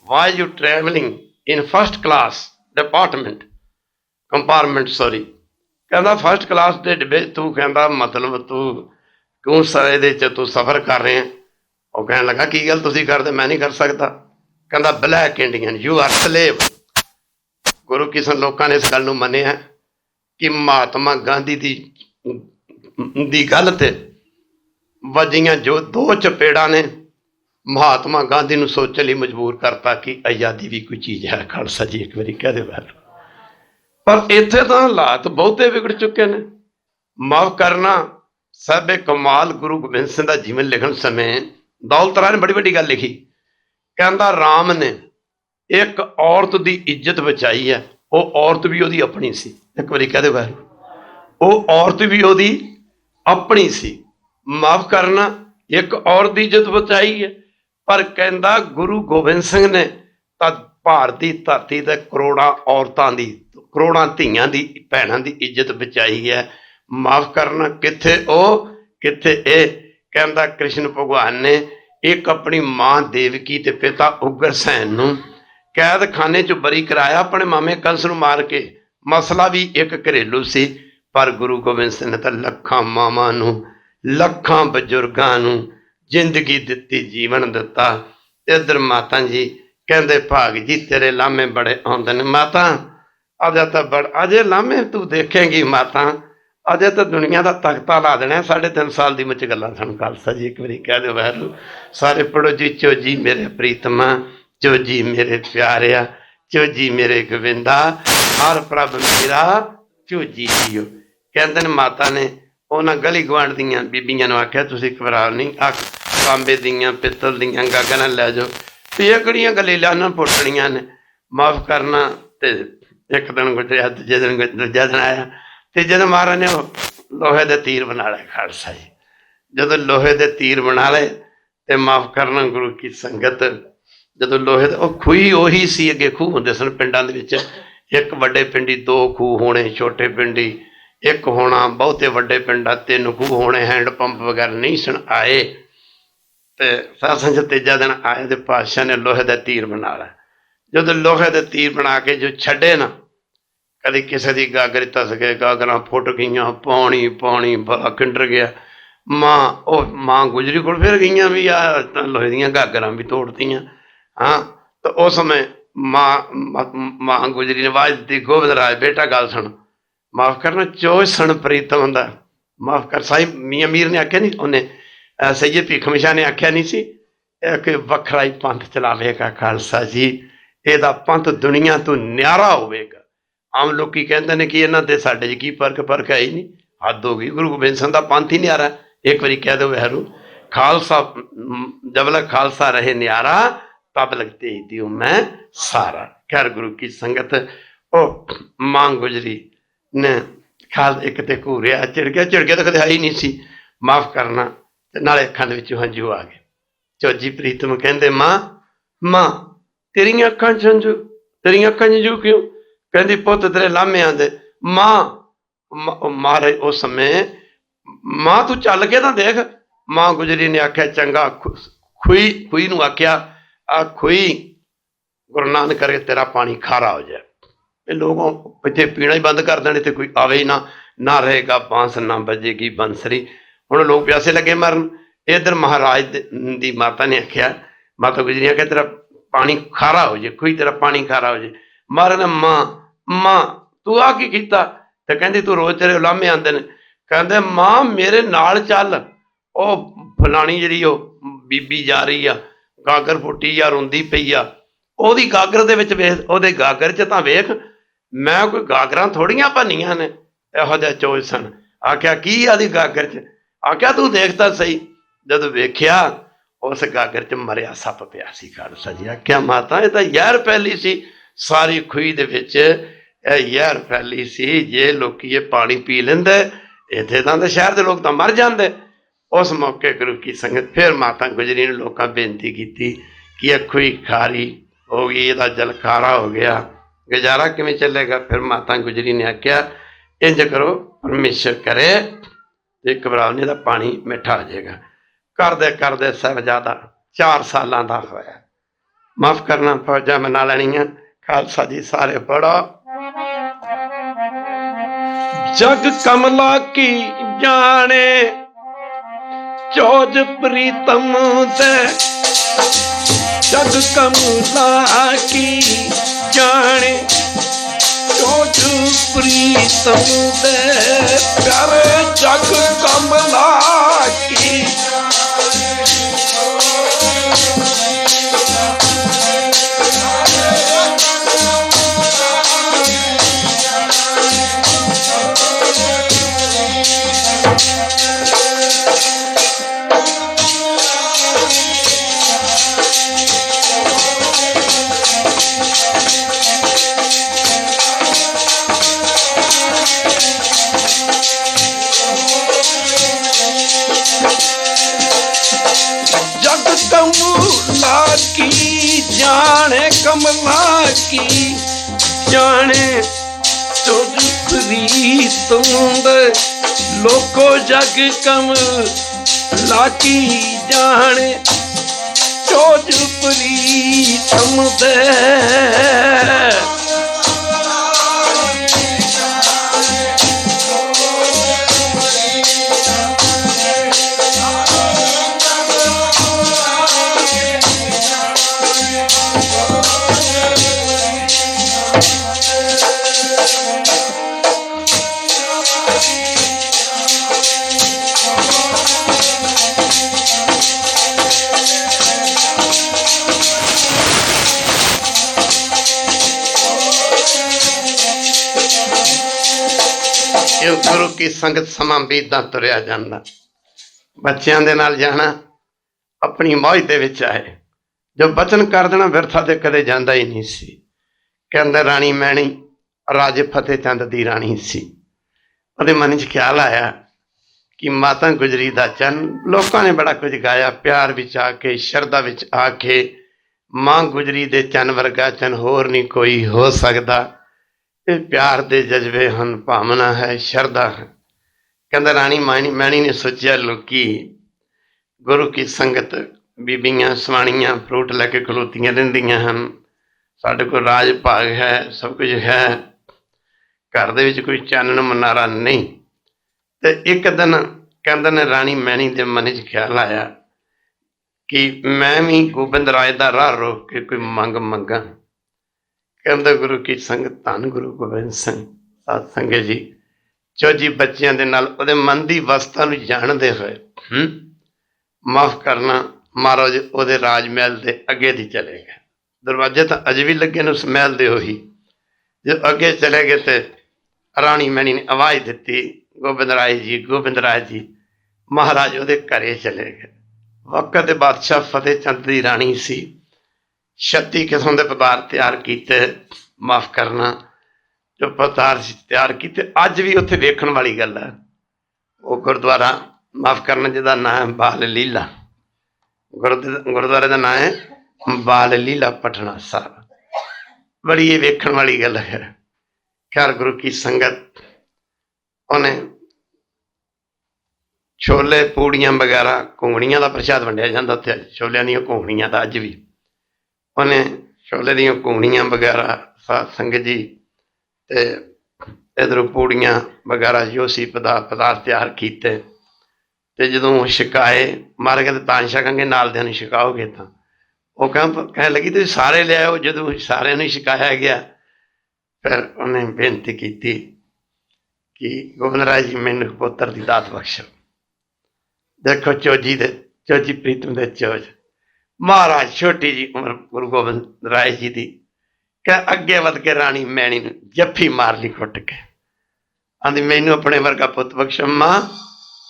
why you travelling in first class department compartment sorry, कहंदा फर्स्ट क्लास के डिब्बे तू, कहंदा मतलब तू क्यों ये तू सफर कर रहे हैं। और कहने लगा की गल तुसीं करदे, मैं नहीं कर सकता। कहंदा black Indian you are slave. गुरु किसन लोगों ने इस गल नूं मन्निया कि महात्मा गांधी दी गल ते वजियां जो 2 चपेड़ा ने महात्मा गांधी नूं सोचण लई मजबूर करता कि आज़ादी भी कोई चीज़ है। खालसा जी एक बारी कह दे वैरू। पर इत्थे तां हालात बहुते विगड़ चुके ने। माफ करना साहबे कमाल गुरु गोबिंद सिंह दा जीवन लिखण समय दौलत राय ने बड़ी वड्डी गल लिखी। कहंदा राम ने एक औरत दी इज्जत बचाई है, वो औरत भी ओदी अपनी सी। एक बारी कह दे वैरू, वो औरत भी ओदी अपनी सी। माफ करना एक औरत दी इज्जत बचाई है। पर कहंदा गुरु गोबिंद सिंह ने तां भारती धरती ते करोड़ां औरतां दी, करोड़ां धीआं दी, भैणां दी इज्जत बचाई है। माफ करना किथे ओ किथे ए। कहंदा कृष्ण भगवान ने एक अपनी मां देवकी ते पिता उग्रसैन नूं कैद खाने चों बरी कराया, अपने मामे कंस नूं मार के। मसला भी एक घरेलू सी। पर गुरु गोबिंद सिंह ने तां लखां मावां नूं, लखां बजुर्गां नूं जिंदगी दित्ती, जीवन दिता। इधर माता जी कहंदे भाग जी तेरे लामे बड़े आउंदे ने। माता अजे तो अजे लामे तू देखेंगी माता, अजे तो दुनिया का तख्ता ला देना। 3.5 साल की मुझ गल्लां सन। खालसा जी एक बारी कह दो वैरू। सारे पढ़ो जी। चोजी मेरे प्रीतमा, चोजी मेरे प्यारिया, चोजी मेरे गोविंदा, हर प्रभ मेरा चोजी जियो। कहते ने माता ने उन्होंने गली गुआढ़ दियां बीबियां नूं आख्या तुसीं घबराओ नहीं, तांबे दियां पित्तल दियां गागरां लै जाओ, तो ये किहड़ियां गलीलां नां पुट्टणियां ने। माफ करना ते एक दिन गुजरिया, दूजे दिन दूजा दिन आया, तीजे दिन महाराज ने लोहे दे तीर बना लए। खालसा जी जदों लोहे दे तीर बना लए ते माफ करना गुरु की संगत जदों लोहे दे खूही ओही सी। अगे खूह हुंदे सन पिंडां दे विच, एक वड्डे पिंडी 2 खूह होने, छोटे पिंडी 1 होना, बहुते वड्डे पिंडा 3 खूह होने, हैंड पंप वगैरह नहीं सन आए। ते सत्संग तीजा दिन आए ते पातशाह ने लोहे दे तीर बना लए। जदों लोहे दे तीर बना के जो छड्डे ना, कभी किसी की गागरी धस गए, गागरां फुट गई, पानी पानी भला किंडर गया। मां गुजरी को फिर गई भी आ लोहे दियां गागरां भी तोड़तियां। हाँ तो उस समय मां गुजरी ने आवाज दी, गोबिंद राज बेटा गल सुन, माफ करना चो सन प्रीतम दा, माफ कर। साई मियां मीर ने आख्या नहीं, उन्हें सैयद भीखम शाह ने आख्या नहीं सी कि वखरा ही पंथ चलावेगा खालसा जी, ਇਹਦਾ पंथ दुनिया तो न्यारा होवेगा। आम लोग कहते हैं कि इन्हों के साढ़े की फर्क है ही नहीं, हद हो गई। गुरु गोबिंद सिंह का पंथ ही न्यारा। एक बारी कह दो वहरू, खालसा जब लग खालसा रहे न्यारा तब लगते ही दियो मैं सारा। खैर गुरु की संगत, ओ मां गुजरी ने खाल एक ते घूरिया, झिड़किया तो कदे है ही नहीं सी, माफ करना, नाले अखां दे विचों हंझू आ गए। चौजी प्रीतम कहते मां मां तेरिया अखां च हंझू, तेरिया अखां च हंझू क्यों? कहती पुत तेरे लामे आंदे। मां मारे उस समय मां तू चल के ना देख। मां गुजरी ने आख्या चंगा, खुई नूं आख्या आ खुई गुरु नानक करके तेरा पानी खारा हो जाए। लोगों इतने पीना ही बंद कर देने, कोई आवे ही ना रहेगा बांस ना बजेगी बंसरी। हुण लोग प्यासे लगे मरन। इधर महाराज दी माता ने आख्या, माता गुजरी ने आख्या तेरा पानी खारा हो जाए, खुई तेरा पानी खारा हो जाए। महाराज ने मां तू आ की कीता? ते कहंदी तू रोज तेरे उलामे आंदे ने। कहंदे मां मेरे नाल चल, ओ फलानी जिहड़ी ओ बीबी जा रही आ, गागर फुट्टी आ, रोंदी पई आ, ओहदी गागर दे विच वेख, ओहदे गागर च तां वेख, मैं कोई गागरां थोड़ियां भन्नियां ने। इहो जिहा चोज सन। आख्या की आदी गागर च? आख्या तू देखता सही। जदों वेख्या उस गागर च मरिया सप पिया सी। खालसा जी आख्या माता ये तां जहर फैली सी, सारी खुई दे विच जहर फैली सी। जे लोकी ये पानी पी लेंदे इत्थे तां शहर दे लोग तां मर जांदे। उस मौके गुरु की संगत फिर माता गुजरी ने लोकां बेनती की कि यह खुई खारी हो गई, इहदा जल खारा हो गया, गुजारा किवें चलेगा? फिर माता गुजरी ने आख्या इंज करो, परमेश्वर करे ते घबराओ नहीं, इहदा पानी मिठा हो जाएगा। करदे साहिबजादा 4 सालां दा होया। माफ करना, फौजा मना लैनियां। खालसा जी सारे पढ़ो। जग कमला की जाने चोज प्रीतम दे, जग कमला की जाने चोज प्रीतम दे, प्यारे जग कमला की कमला की जाने, कमला की जाने चोज प्रीतम दे, लोको जग कमला की जाने चोज प्रीतम दे। गुरु की संगत समा बीतदा तुरिया जांदा, बच्चों के नाल जाना अपनी मौज दे विच आए। जो बचन कर देना बिरथा ते कदे जांदा ही नहीं सी। कहंदा राणी मैणी राजे फतेह चंद दी राणी सी। उहदे मन च ख्याल आया कि माता गुजरी दा चन, लोगों ने बड़ा कुछ गाया प्यार विच आके, शरदा विच आके, मां गुजरी दे चन वर्गा चन होर नहीं कोई हो सकदा। प्यार दे जज्बे हन, भावना है, शरदा है। कहंदा राणी मैणी ने सोचा लोकी गुरु की संगत बीबियां सवाणियां फ्रूट लैके खलोतियां रहिंदियां हन, साडे कोल राज भाग है, सब कुछ है, घर दे विच कोई चानण मनारा नहीं। ते एक दिन कहंदे ने राणी मैणी दे मन च ख्याल आया कि मैं भी गोबिंद राय का राह रोक के कोई मंग मंगा। कहता गुरु की संगत धन गुरु गोबिंद सिंह साध संगत जी चौजी बच्चों के नाल उहदे मन की अवस्था नूं जानते हुए माफ करना महाराज उहदे राज महल के अगे दी चले गए। दरवाजे तो अज भी लगे ने उस महल के उही। जो अगे चले गए तो राणी मैनी ने आवाज़ दी गोबिंद राय जी गोबिंद राय जी। महाराज उहदे घरे चले गए। वक्त बादशाह फतेह चंद की राणी सी। 36 किस्म के पदार्थ तैयार किए। माफ करना जो पदार्थ तैयार किए अज भी उत्थे वेखण वाली गल है। वो गुरुद्वारा माफ करना जिहदा नाम है बाल लीला। गुरुद्वारे का नाम है बाल लीला पटना साहब। बड़ी ये वेखण वाली गल है। खैर गुरु की संगत उन्हें छोले पूड़ियां वगैरह घुंगणियां का प्रसाद वंडिया जाता उत्थे। छोलियां दी घुंगणियां तो अज भी उन्हें छोले दी घुंगणियां वगैरह साध संगत जी ते इधरों पूड़ियां वगैरह जो सी पदार्थ तैयार किए ते जदों छकाए मारे कहते तां छकांगे नाल दियां नूं छकाओगे तां वो कहण लगी तुसीं सारे लिआओ। जदों सारिआं नूं छकाया गया फिर उन्हें बेनती की कि गोबिंद राय जी मैनूं पुत्र की दात बख्शो। देखो चौजी प्रीतम दे चौज महाराज छोटी जी उम्र गुरु गोबिंद राय जी की कह अगे वध के राणी मैनी नूं जफ्फी मार ली घुट के। आंदी मैनू अपने वर्गा पुत बख्शो। मां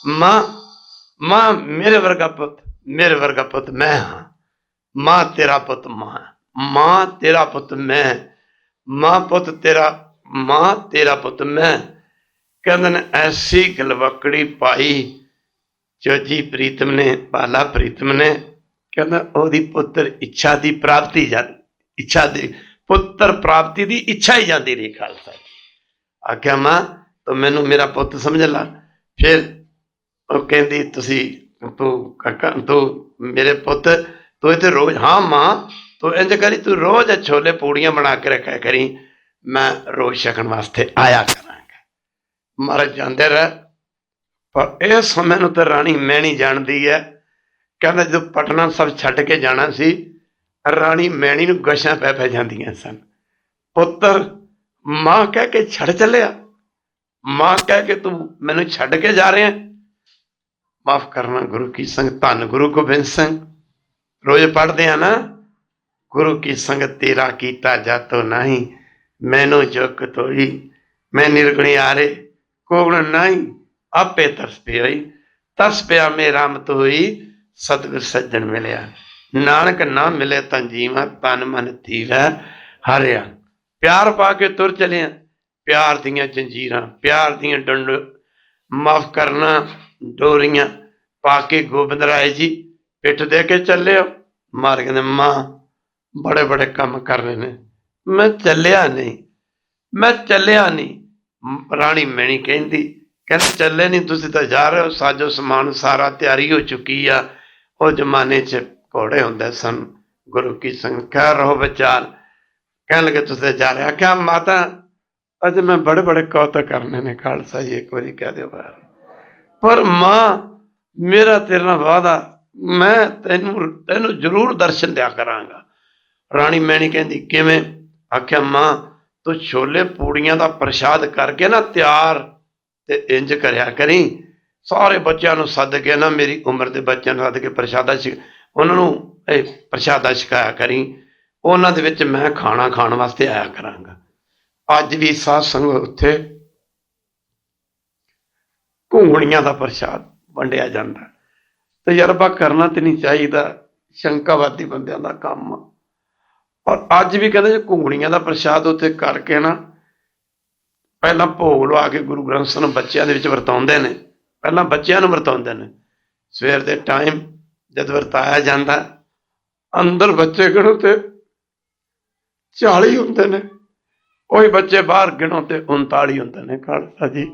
मां मां मेरे वर्गा पुत मैं हाँ। मां तेरा पुत मां तेरा पुत मैं मां तेरा पुत मैं। कहते ने ऐसी गलवकड़ी पाई चौजी प्रीतम ने बाला प्रीतम ने। कहना ओदी पुत्र इच्छा की प्राप्ति इच्छा दी पुत्र प्राप्ति की इच्छा ही जाती रही। खालसा आख्या मां तो मैनू मेरा पुत समझ ला। फिर वो कहती तू मेरे पुत तू इतने रोज हाँ मां तू इंज करी तू रोज छोले पूड़ियां बना के रखा करी मैं रोज छकन वास्ते आया करांगा। महाराज जाते रह पर इस समय तो राणी मैनी जानती है। कहना जो पटना सब छड्ड के जाना सी राणी मैनी नूं गशां पै जांदियां सन। पुत्र मां कह के छड़ चलिया मां कह के तू मैनू छड्ड के जा रहे हैं। माफ करना गुरु की संगत धन गुरु गोबिंद सिंह रोज पढ़ते हैं ना गुरु की संगत तेरा कीता जातो नहीं मैनू चुक तोई मैं निर्गुणी आरे कोगुण नहीं आपे तरस पिया मेरा मत होई सतगुर सज्जन मिलिया। नानक ना मिले तां जीवा तन मन थीवै हरिया। प्यार पा के तुर चले प्यार दियां जंजीरां प्यार दियां डंड माफ करना डोरियां पा के गोबिंद राय जी पिठ दे के चले। मार कहते मां बड़े बड़े काम कर रहे ने मैं चलिया नहीं। राणी मैनी कहती कहते चले नहीं तुसीं तां जा रहे हो साजो समान सारा तैयारी हो चुकी आ। उस जमाने च घोड़े होंदे सन। गुरु की संगत खैर रहो विचार कह लगे तुसीं जा रहे। आख्या माता अज मैं बड़े बड़े कौतक करने ने खालसा जी एक बारी कह दो बार पर मां मेरा तेरे नाल वादा मैं तेनू जरूर दर्शन दिया करांगा। राणी मैनी कहती किवें। आख्या मां तू छोले पूड़ियां का प्रसाद करके ना तैयार ते इंज करया करी सारे बच्चों को सद के ना मेरी उम्र के बच्चों सद के प्रसादा उन्होंने प्रसादा छकाया करी उन्होंने विच मैं खाना खाण वास्ते आया करांगा। अज भी साध संग उत्थे घुंगणियां का प्रसाद वंडिया जाता। तजर्बा करना तो नहीं चाहिए शंकावादी बंदियां दा काम। और अज भी कहते घुंगणियां का प्रसाद उत्थे करके ना पहला भोग लवा के गुरु ग्रंथ साहिब बच्चों के वरताउंदे ने। पहला बच्चों वरताउंदे ने सवेर के टाइम जब वरताया जाता अंदर बच्चे गिणो तो 40 होंदे ने वही बच्चे बाहर गिणो तो 39 होंदे ने। खालसा जी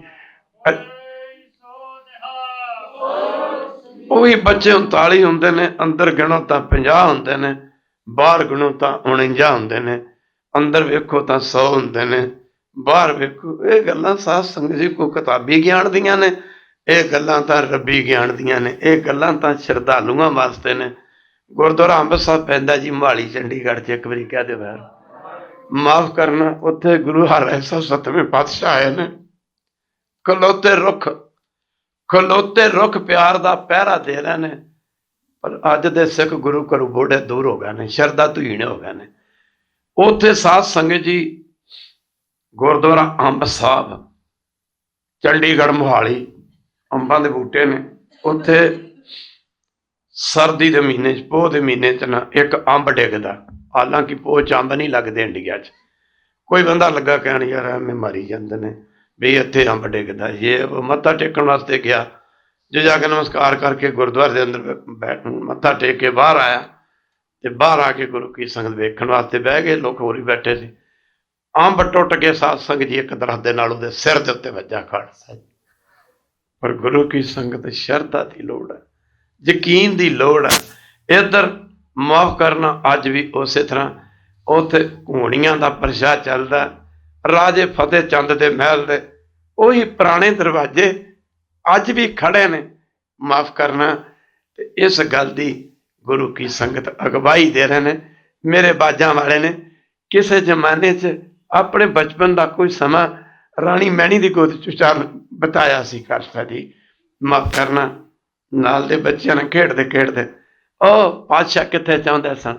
वही बच्चे 39 होंदे ने अंदर गिणो तो 50 होंदे ने बाहर गिणो तो 49 होंदे ने। अंदर वेखो तो 100 होंदे ने बाहर वेखो। ये गल्लां साध संगत जी को किताबी ज्ञान दियां ने ये गल्लां तां रब्बी ज्ञान दियां ने ये गल्लां तां श्रद्धालुआं वास्ते ने। गुरुद्वारा अंब साहब पैंदा जी मोहाली चंडीगढ़ च, एक बारी कह दो यार माफ करना, उत्थे गुरु हरराय साहब 7वें पातशाह आए ने, खलोते रुख प्यार का पहरा दे रहे ने, पर अज दे सिख गुरु घरों बोड़े दूर हो गए ने, शरदा धुईने हो गए ने। उत्थे साध संगत जी गुरुद्वारा अंब साहब चंडीगढ़ मोहाली अंबां दे बूटे ने, उत्थे सर्दी के महीने पोह के महीने च ना एक अंब डिगदा, हालांकि पोह च अंब नहीं लगते इंडिया च। कोई बंदा लगा कहन यार एवें मारी जाते हैं भी इत्थे अंब डिगदा, ये मत्था टेकन वास्ते गया, जो जाके नमस्कार करके गुरुद्वारे के अंदर मत्था टेक के बाहर आया, तो बाहर आके गुरु की संगत वेखण वास्ते बह गए, लोग होर ही बैठे थे। अंब टुट के साध संगत जी एक दरख्त के नाल उहदे सिर दे उत्ते वज्जा खालसा। पर गुरु की संगत शरधा की लोड़ है, यकीन की लोड़ है। इधर माफ करना अज भी उस तरह उत्थे घोड़ियां का प्रशाह चलता, राजे फतेह चंद के महल के उही पुराने दरवाजे अज भी खड़े ने। माफ करना इस गल की गुरु की संगत अगवाई दे रहे हैं। मेरे बाजा वाले ने किसी जमाने च अपने बचपन का कोई समा राणी मैनी की गोद च बिताया सी खालसा जी। माफ करना नाल दे बच्चों ने खेडते खेडते पातशाह कित्थे चाहुंदे सन,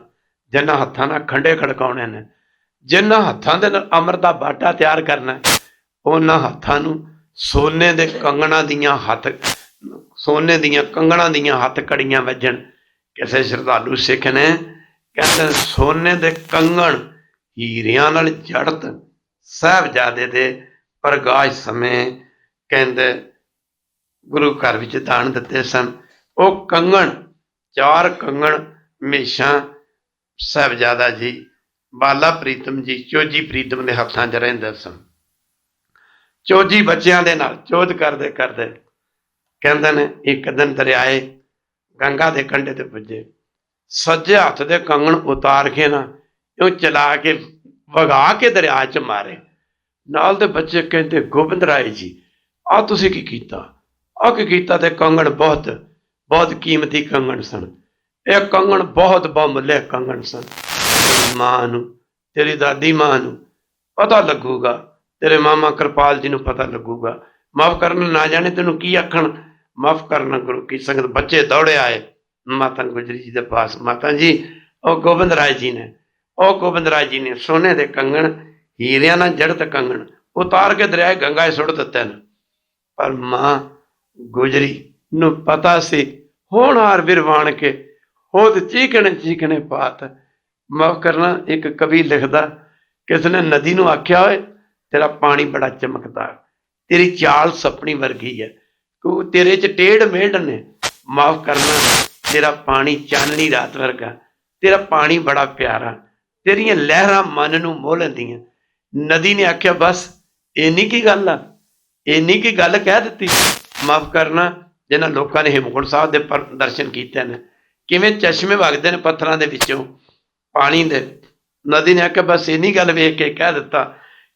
जिन्हां हत्थां नाल खंडे खड़काउणे ने, जिन्हां हत्थां दे नाल अमृत दा बाटा तैयार करना, उन्हां हत्थां नूं सोने दे कंगणां दीयां हत्थ सोने दीयां कंगणां दीयां हत्थ कड़ियां वजन। किसी श्रद्धालु सिख ने कहते सोने दे कंगण हीरियां नाल जड़त साहिबजादे दे प्रकाश समय कहते गुरु घर विच दान दिते सन। वो कंगण 4 कंगण हमेशा साहिबजादा जी बाला प्रीतम जी चोजी प्रीतम के हत्थां च रहिंदे सन। चोजी बच्चों के नाल चोज करते करते कहते ने एक दिन दरियाए गंगा के कंढे ते पुजे, सज्जे हथ दे कंगण उतार के ना यूं चला के वगा के दरिया च मारे। नाल दे बच्चे कहते गोबिंद राय जी आ तुसीं की कीता? आ की कीता? ते कंगण बहुत बहुत कीमती कंगण सन, यह कंगण बहुत बहुमुल्य कंगण सन। तेरी मां नूं तेरी दादी मां नूं पता लगूगा, तेरे मामा कृपाल जी नूं पता लगूगा। माफ करना ना जाने तेनों की आखण। माफ करना गुरु की संगत बच्चे दौड़े आए माता गुजरी जी के पास। माता जी और गोबिंद राय जी ने गोबिंद राय जी ने सोने के कंगण हीरिया ना जड़त कंगण उतार के दरियाए गंगा सुट दिते न। पर मां गुजरी नूं पता सी होनहार विरवान के होद चीकने चीकने पात। माफ करना एक कवि लिखदा किसने नदी नूं आख्या होए तेरा पानी बड़ा चमकदा, तेरी चाल सपनी वर्गी है, तेरे च टेढ़ मेढ़ ने। माफ करना तेरा पानी चाननी रात वर्गा, तेरा पानी बड़ा प्यारा, तेरियां लहरां मन नूं मोह लैंदियां। नदी ने आख्या बस इन्नी की गल आ, इन्नी की गल कह दित्ती। माफ करना जिन्हां लोकां ने हेमकुंट साहब दे दर्शन कीते ने किवें चश्मे वगदे ने पत्थरां दे विचों पानी दे, नदी ने आख्या बस इन्नी गल वेख के कह दिता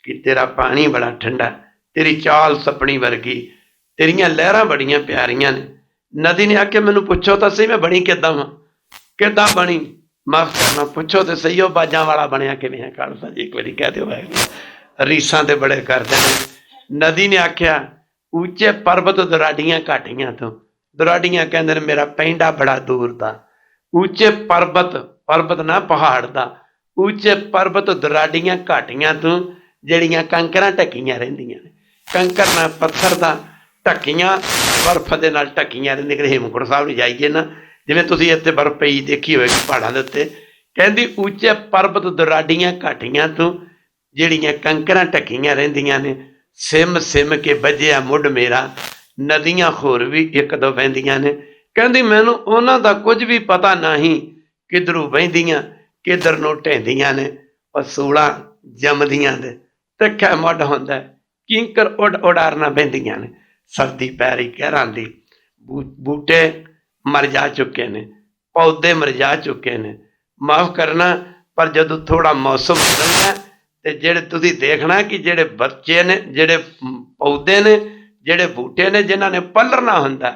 कि तेरा पानी बड़ा ठंडा, तेरी चाल सपनी वर्गी, तेरियां लहरां बड़ियां प्यारियां ने। नदी ने आख्या मैनूं पुछो तो सही मैं बनी किदां वां, किदां बनी? माफ करना पुछो तो सही हो बाजां वाला बनिया किवें है? खालसा जी एक बारी कह दिओ वाहिगुरू, रीसां ते बड़े करदे ने। नदी ने आख्या ऊंचे पर्वत दुराडियां घाटियां तो, दुराडियां कहंदे ने मेरा पैंडा बड़ा दूर दा, ऊंचे पर्वत पर्वत ना पहाड़ दा, ऊंचे पर्वत दुराडियां घाटियां तो ਜਿਹੜੀਆਂ कंकरां ढकियां ਰਹਿੰਦੀਆਂ ਨੇ, कंकर ना पत्थर दा ढकियां बर्फ दे नाल ढकियां ਰਹਿੰਦੀਆਂ। कि हेमकुंट साहब ਨੂੰ जाइए ना जिवें तुसीं इत्थे बर्फ पई देखी होएगी पहाड़ां दे उत्ते, कहंदी ऊंचे पर्वत दुराडियां घाटियां तो ਜਿਹੜੀਆਂ कंकरां ढकियां ਰਹਿੰਦੀਆਂ ने, सिम सिम के बजिया मुढ़ मेरा, नदियां होर भी एक दो वहिंदियां ने। कहंदी मैनूं उन्हां दा कुछ भी पता नहीं, किधरों वहिंदियां किधर नूं ढहिंदियां ने, और सूलां जमदियां दे तिखा मुढ़ हुंदा, किंकर उड़ उड़ारना बहिंदियां ने। सर्दी पै रही कहरां दी, बूटे मर जा चुके ने, पौधे मर जा चुके ने। माफ करना पर जदों थोड़ा मौसम बदलदा ते जिहड़े तुसीं देखना कि जिहड़े बच्चे ने, जिहड़े पौधे ने, जिहड़े बूटे ने जिन्हां ने पलरना हुंदा,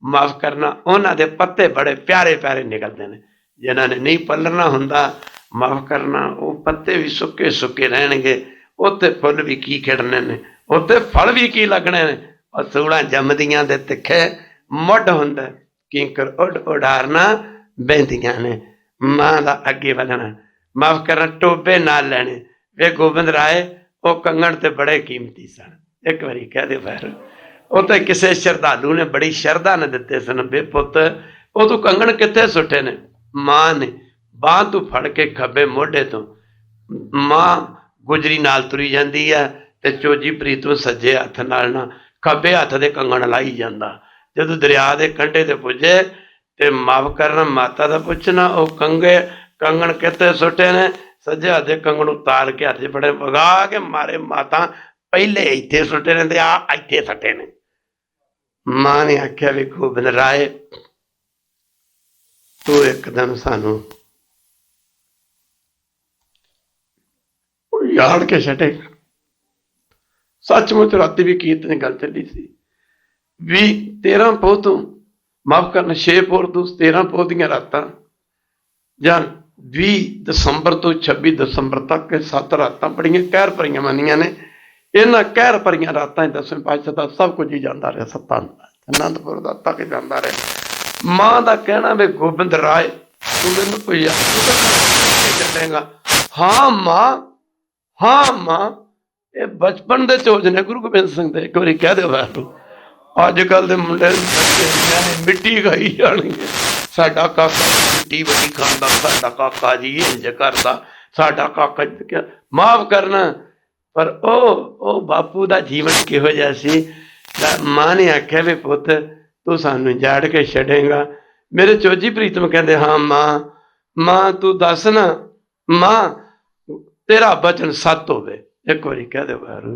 माफ करना उन्हां दे पत्ते बड़े प्यारे प्यारे निकलदे ने। जिन्हां ने नहीं पलरना हुंदा माफ़ करना, वो पत्ते भी सुक्के सुक्के रहणगे, उत्ते फुल भी की खिड़ने ने, उत्ते फल भी की लगने ने। और सूलां जमदियां दे तिखे मुੱਢ हुंदा, किंकर उड उडारना बहिंदियां ने। मां दा अगे वधना, माफ़ करना टोबे नाल लैणे। वे गोबिंद राय वो कंगण ते बड़े कीमती सन। एक बारी कह दे फिर वो तो किसी श्रद्धालु ने बड़ी शरधा ने दिते सन, बे पुत वो तू कंगण कित्थे सुटे ने? मां ने बांह तू फड़ के खब्बे मोढे तो, मां गुजरी नाल तुरी जांदी है ते चोजी प्रीत सज्जे हथ नाल ना खब्बे हथ दे कंगण लाई जांदा। जदों दरिया दे कंढे ते पुजे ते माफ़ करना माता दा पुछना वो कंगण कित्थे सुटे ने? सज्जे हथ दे कंगण उतार के हथ बड़े वगा के मारे माता पहले इत्थे सुटे ने ते आ इत्थे सटे ने। मां ने आख्या भी गोबिंद राय तू एक दिन सानू याड़ के छटे। सचमुच राती भी कीर्तन गल चली सी भी 13 पोह तू माफ़ करना 6 पोह तू 13 पोह दियां रातां जां 20 दसंबर तो 26 दसंबर तक 7 रातां बड़ियां कहर भरियां मनियां ने। इन्हां कहर भरियां रातां 10वें पातशाह दा सब कुछ ही जांदा रहा, सत्तां आनंदपुर दा तक जांदा रहा। मां दा कहना भी गोबिंद राय तू मैनूं कोई चलेगा? हाँ मां, हाँ मां, ये बचपन दे चोज ने गुरु गोबिंद सिंह दे। एक बारी कह दे वाहू अजकल दे मुंडे मिट्टी खाई जाणगे। साडा काका मिट्टी वड्डी खांदा, साडा काका जी इंज करदा, साडा काका क्या माफ़ करना। पर ओ बापू दा जीवन किहो जिहा सी। मां ने आख्या भी पुत तू सानू जाड़ के छड़ेगा? मेरे चोजी प्रीतम कहंदे हाँ मां तू दस ना मां तेरा बचन सत होवे। एक बारी कह दे वारू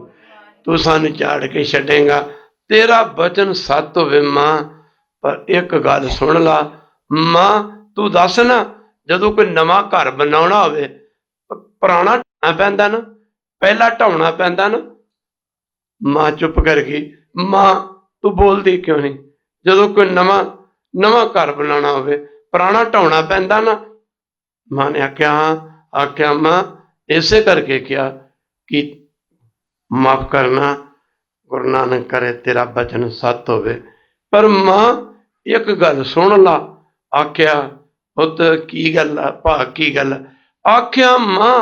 तू सानू झाड़ के छड़ेगा, तेरा बचन सत होवे मां। पर एक गल सुन ला मां, तू दस ना जदों कोई नवां घर बनाउणा होवे पुराना ढाणा पैंदा ना, पहला ढाउणा पैंदा ना। मां चुप कर गई। मां तू बोलदी क्यों नहीं? जदों कोई नवां घर बनाउणा होवे पुराना ढाउणा पैंदा ना। मां ने आख्या हाँ। आख्या मां इसे करके क्या कि माफ़ करना गुरु नानक करे तेरा बचन सत होवे। पर मां एक गल सुन ला। आख्या पुत की गल आ भा की गल? आख्या मां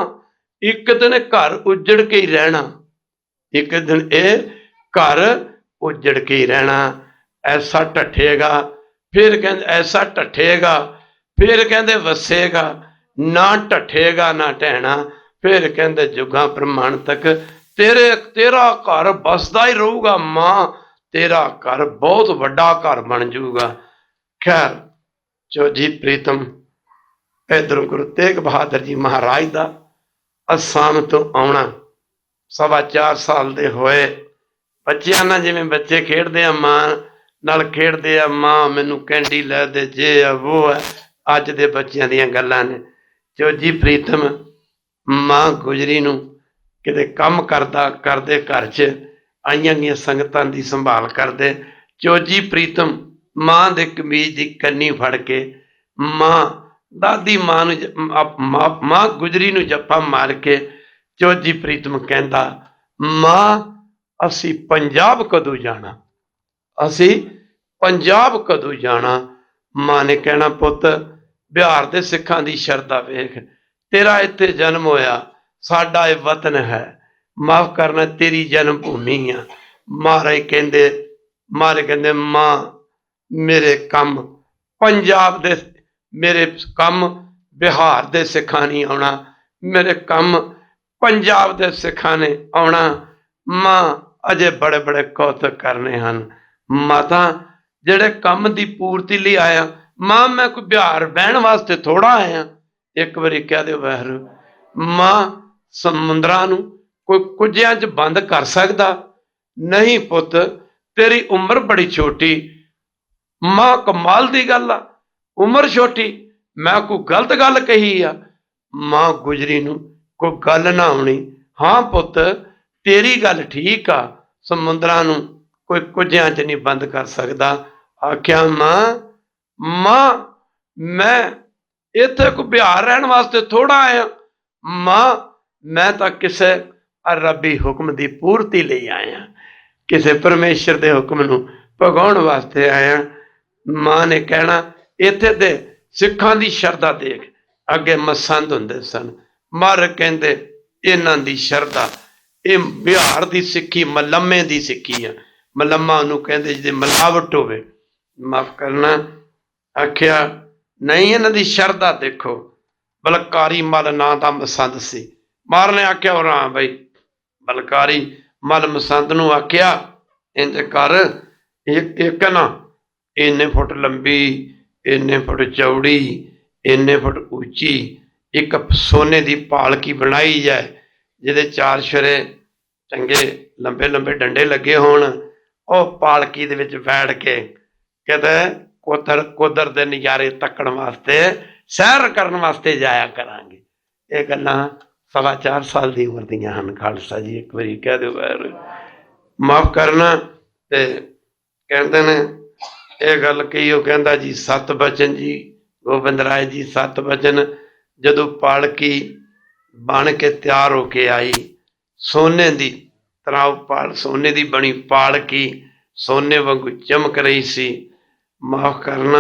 एक दिन घर उजड़ के ही रहना, एक दिन ये घर उजड़ के ही रहना। ऐसा ढठेगा फिर कहते ऐसा ढठेगा फिर कहते वसेगा, ना ढठेगा ना ढहना। फिर कहते जुगां ब्रह्मांड तक तेरा घर बसदा ही रहूगा। मां तेरा घर बहुत वड्डा घर बन जूगा। खैर चोजी प्रीतम इधरों गुरु तेग बहादुर जी महाराज का असम तो आना 4.25 साल दे होए। बच्चियां ना जिवें बच्चे खेडदे आ मां नाल खेडदे आ, मां मैनू कैंडी लै दे जे है वो है। अज दे बच्चियां दियां गल्लां ने। चोजी प्रीतम मां गुजरी नूं किते कम करदे घर च आईयां गईयां संगतां दी संभाल करदे। चोजी प्रीतम मां दे कमीज दी कन्नी फड़ के मां दादी मां गुजरी नूं जप्फा मार के चोजी प्रीतम कहंदा मां असी पंजाब कदों जाना, असी पंजाब कदों जाना। मां ने कहना पुत बिहार दे सिखां दी शरधा वेख, तेरा इत्थे जन्म होया, साडा ये वतन है, माफ़ करना तेरी जन्म भूमि आ। महाराज कहंदे मां मेरे कम पंजाब दे, मेरे कम बिहार दे सिखां नहीं आउणा, मेरे कम पंजाब दे सिखां ने आउणा। मां अजे बड़े बड़े कौतक करने हन। माता जेड़े कम दी पूर्ति लई आया, मां मैं कोई बिहार बहन वास्ते थोड़ा आया। एक बारी कह दे वाहिगुरू मां समुद्रां नूं कोई कुजियां च बंद कर सकदा नहीं? पुत तेरी उम्र बड़ी छोटी। मां कमाल दी गल आ, उम्र छोटी, मैं कोई गलत गल कही आ? मां गुजरी नूं कोई गल ना आउणी। हाँ पुत तेरी गल ठीक आ, समुद्रां नूं कोई कुजियां च नहीं बंद कर सकदा। आख्या मां मैं इत्थे कोई बिहार रहन वास्ते थोड़ा आया मां, मैं तो किसे रबी हुक्म की पूर्ति ले आया, किसी परमेश्वर के हुक्म नूं भगाउण वास्ते आया। मां ने कहना इत्थे ते सिखां दी शरधा देख, अगे मसंद हुंदे सन, मर कहंदे इन्हां दी शरधा, ये बिहार की सिक्खी मलम्मे की सिक्खी है। मलम्मा उन्होंने कहते जिहदे मिलावट होवे, माफ करना। आख्या नहीं इन्हां दी शरधा देखो, बलकारी मल नां दा मसंद सी। मार ने आख्या और हाँ बई बलकारी मल मसंद नूं आख्या इंज कर, एक ना इन्ने फुट लंबी, इन्ने फुट चौड़ी, इन्ने फुट उच्ची एक सोने की पालकी बनाई जाए, जिहदे चार छरे चंगे लंबे लंबे डंडे लगे होण, ਉਹ ਪਾਲਕੀ ਦੇ ਵਿੱਚ ਬੈਠ ਕੇ ਕਹਿੰਦਾ ਕੁਦਰ ਦੇ ਨਜ਼ਾਰੇ ਤੱਕਣ ਵਾਸਤੇ, ਸੈਰ ਕਰਨ ਵਾਸਤੇ ਜਾਇਆ ਕਰਾਂਗੇ। ਇਹ ਗੱਲਾਂ 4.25 ਸਾਲ ਦੀ ਉਮਰ ਦੀਆਂ ਹਨ। ਖਾਲਸਾ ਜੀ ਇੱਕ ਵਾਰੀ ਕਹਿ ਦਿਓ ਯਾਰ ਮਾਫ ਕਰਨਾ। ਤੇ ਕਹਿੰਦੇ ਨੇ ਇਹ ਗੱਲ ਕਹੀ, ਉਹ ਕਹਿੰਦਾ ਜੀ 7 ਬਚਨ ਜੀ, ਗੋਬਿੰਦ ਰਾਏ ਜੀ 7 ਬਚਨ। ਜਦੋਂ ਪਾਲਕੀ ਬਣ ਕੇ ਤਿਆਰ ਹੋ ਕੇ ਆਈ, ਸੋਨੇ ਦੀ ਤਰ੍ਹਾਂ सोने की बनी पालकी सोने वांगू चमक रही सी। माफ करना,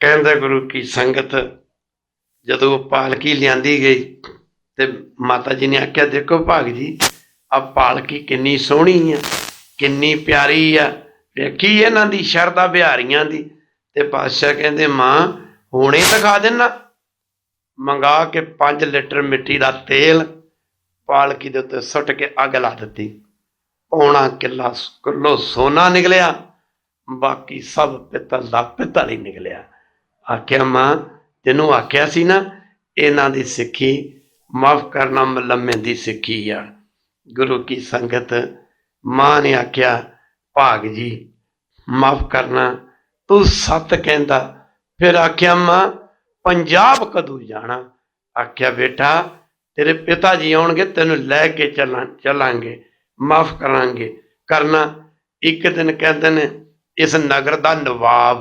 कहंदा गुरु की संगत जदों पालकी लियांदी गई ते माता जी ने आख्या देखो भाग जी अब पालकी किन्नी सोहनी है, किन्नी प्यारी है, वेखी इन्हां दी शरधा बिहारियां दी। ते पातशाह कहंदे मां हुणे दिखा देना, मंगा के 5 लीटर मिट्टी का तेल पालकी दे उत्ते सुट के अग ला दी। 1.25 किलो सोना निकलिया, बाकी सब पित्तल दा पित्तल ही निकलिया। आख्या मां तेनू आख्या सी ना इन्हां दी सिक्खी माफ करना मलम्मे दी सिक्खी आ। गुरु की संगत मां ने आख्या भाग जी माफ करना तू 7 कहंदा, फिर आख्या मां पंजाब कदों जाना? आख्या बेटा तेरे पिता जी आउणगे तेन लैके चलांगे, माफ करांगे करना। एक दिन कहते ने इस नगर का नवाब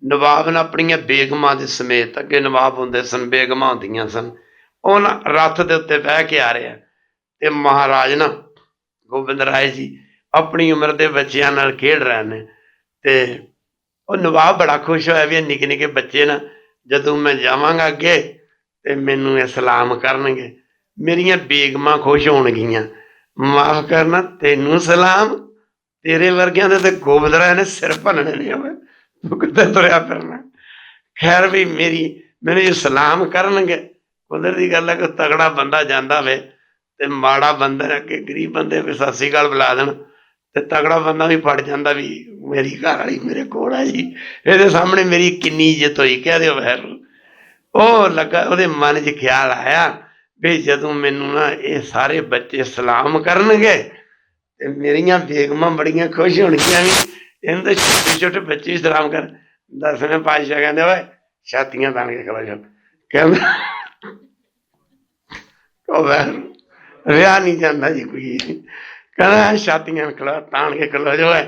ने अपनिया बेगमां दे समेत, अगे नवाब हुंदे सन बेगमां हुंदियां सन, उह रथ दे उत्ते बह के आ रहा ते महाराज ना गोबिंद राय जी अपनी उम्र के बच्चों नाल खेड रहे ने। ते उह नवाब बड़ा खुश होया भी निक्के निक्के बच्चे ना जदों मैं जावांगा अगे ते मैनू सलाम करनगे, मेरिया बेगमां खुश होणगियां। माफ करना तेनू सलाम, तेरे वर्गियां दे ते गोबिंद राय ने सिर भन्नने नहीं होवे, तू कित्थे तुरिया फिरना। खैर भी मेरे जो सलाम करनगे, कुदरती गल है कोई तगड़ा बंदा जांदा वे ते माड़ा बंदे अगे गरीब बंदे भी सत श्री अकाल बुला देण ते तगड़ा बंदा भी फड़ जांदा भी मेरी घर वाली मेरे कोल है जी, इहदे सामने मेरी किन्नी इज्जत होई, कह दिओ वैरू। ਉਹ ਲੱਗਾ ਉਹਦੇ ਮਨ 'ਚ ख्याल आया भी जदों मैनू ना ये सारे बच्चे सलाम करनगे ते मेरियां बेगमां बड़ियां खुश होणगियां भी, इन्हां दे छोटे छोटे बच्चे सलाम कर। 10वें पातशाह कहंदे ओए छातियां ताण के खलो जा, कहंदा ओ वैरू रिहा नहीं जांदा जी कोई, कहंदा छातियां खलो ताण के खलो जो है।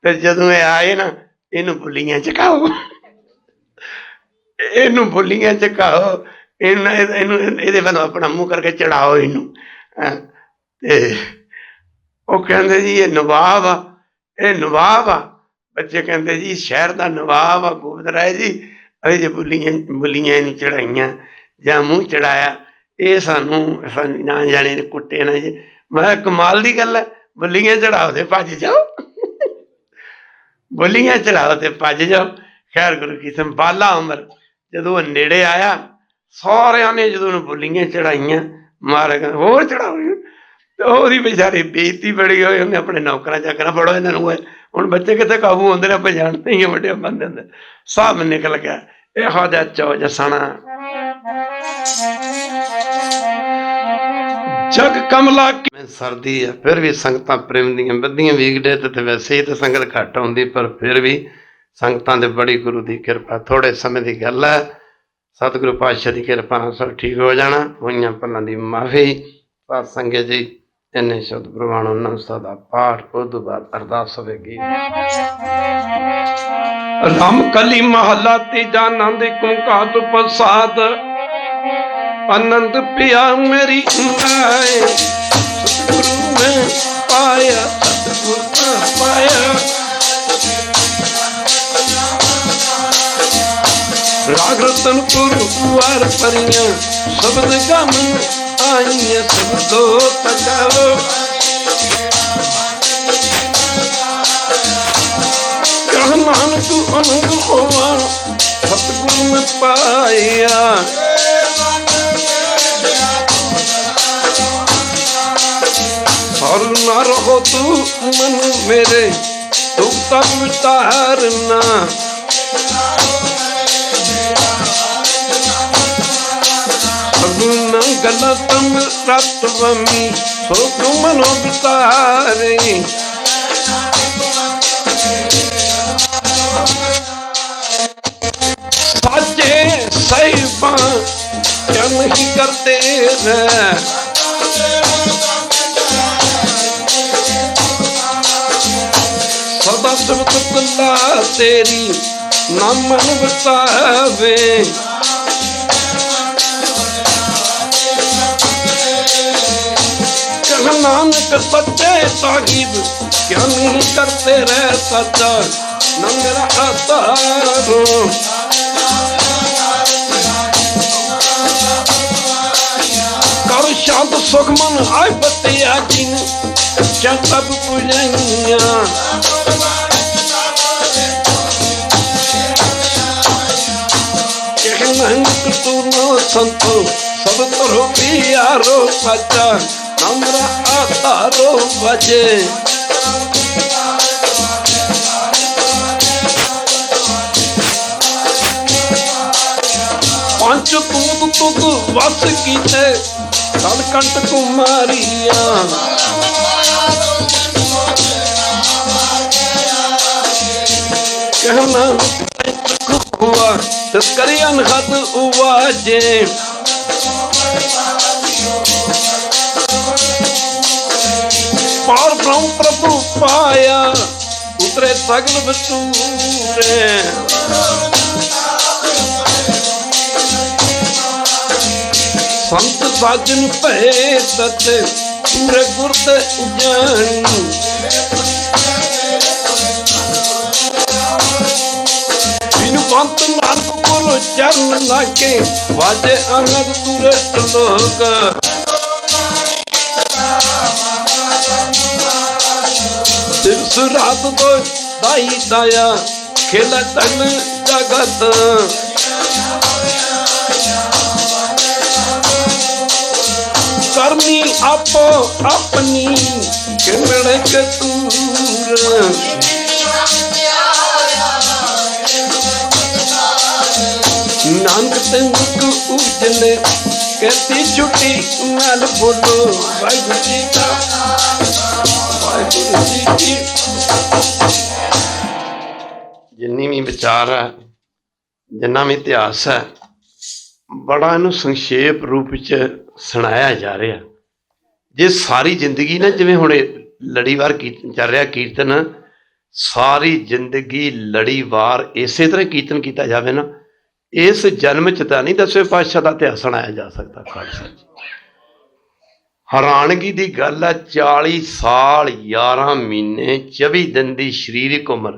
ते जदों ये आए ना इहनूं बुल्लियां चकाओ, इनू बुलियां चकाओ, इहदे वालों अपना मुँह करके चढ़ाओ इनू। कहते जी ये नवाब आ, ये नवाब आ। बच्चे कहते जी शहर का नवाब आ गोबिंद राय जी, अरे जो बुलियां इनू चढ़ाइया जां मूँह चढ़ाया, ये सानू ना जाने ने कुट्टे ना जी। मैं कमाल की गल है, बुलियां चढ़ाओ तो भज जाओ, बुलियां चढ़ाओ तो भज जाओ। खैर गुरु की संभाला उम्र जदों नेड़े आया, सारियां ने जदों बुलियां चढ़ाइया, मारे होर चढ़ाओ, तो वो बेचारी बेइज्जती बड़ी हुई। उन्हें अपने नौकरां चाकरां फड़ो इन्हों, हुण बच्चे कित्थे काबू होंदे ने, आपां जानते ही वड्डे बंदे होंदे। सब निकल गया इहो जिहा चौ जसना। जग कमला की सर्दी है फिर भी संगतां प्रेम दियां वधियां वीकडे ते वैसे ही तो संगत घट आउंदी, पर फिर भी संगतां दे बड़ी गुरु की किरपा। थोड़े समय की गल है, सतगुरु पातशाह की किरपा सब ठीक हो जाना। होइयां भुलां दी माफी। साध संगत जी इन्ने शब्द प्रवाणों नमस्ता का पाठ उदों बाद अरदास होवेगी। राम कली महला तीजा नंद कुंकात प्रसाद आनंद पिया मेरी आए सतगुरु में पाया सतगुरु में पाया राग रतनपुर वार परियां शब्द गम आइया शब्दों तकाओ नानक आनंद होवा सतगुरु में पाया और न रहो तू मन मेरे दुख तक विचारना सगुन गलतम रत्वमी सो मनो विचारे साजे साहिबा क्या नहीं करते रह सदा शब्द बंदा तेरी नाम मन बतावे कह नानक सच्चे साहिब क्या नहीं करते रह सच्चा नंगरा अतारो कर शांत सुख मन आय बतिया जिन क्या तब पुजैया नानक तू नो संतो सब तरो पियारो सच्चा नंगरा अतारो बजे पंच तूत तुद वस कीते कलकंठ कुमारिया कहना हुआ तस्करी अनहद उवाजे पार ब्रह्म प्रभु पाया उतरे सगल बसूरे संत साजन पे सत पूरे गुरत जानी बिनु पंत नाथ को चरण लाके वाजे अंगद तुरत लोग रात तो दाई दाया खेल तन जगत करनी आपो अपनी किमड़ के दूर नानक तंग उजले कहती छुट्टी नाल बोलो वाहिगुरु जी का वाहिगुरु जी की जिन्नी भी विचार है जिन्ना भी इतिहास है बड़ा इनू संक्षेप रूप च सुनाया जा रहा जे सारी जिंदगी ना जिवें हुणे लड़ीवार चल रहा कीर्तन सारी जिंदगी लड़ीवार इसे तरह कीर्तन किया जाए ना इस जन्म च तो नहीं 10वें पातशाह का इतिहास सुनाया जा सकता खालसा जी हैरानगी की गल है 40 साल 11 महीने 24 दिन की शरीरिक उम्र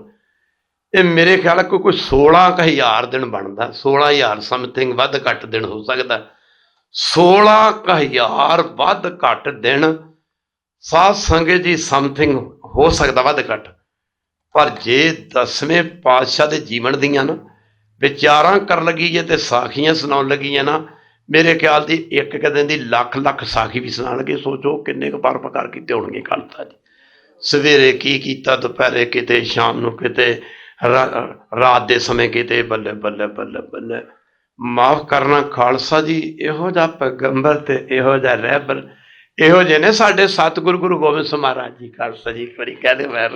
ये मेरे ख्याल कोई 16,000 दिन बनता 16,000 समथिंग वध घट दिन हो सकता 16,000 वध घट दिन साध संगत जी समथिंग हो सकता वध घट पर जे 10वें पातशाह के जीवन दियां ना विचारां कर लगी है तो साखियां सुनाउण लगी है ना मेरे ख्याल की एक दिन की लख लख साखी भी सुना लगे सोचो किन्ने क पर प्रकार किते होणगे खालसा जी सवेरे की कीता दोपहरे किते शाम नूं किते रात के समय किते बल्ले बल्ले बल्ले बल्ले माफ करना खालसा जी इहो जिहा पैगंबर ते इहो जिहा रहबर इहो जे ने साडे सतगुरु गुरु गोबिंद सिंह महाराज जी खालसा जी एक बारी कहते वैर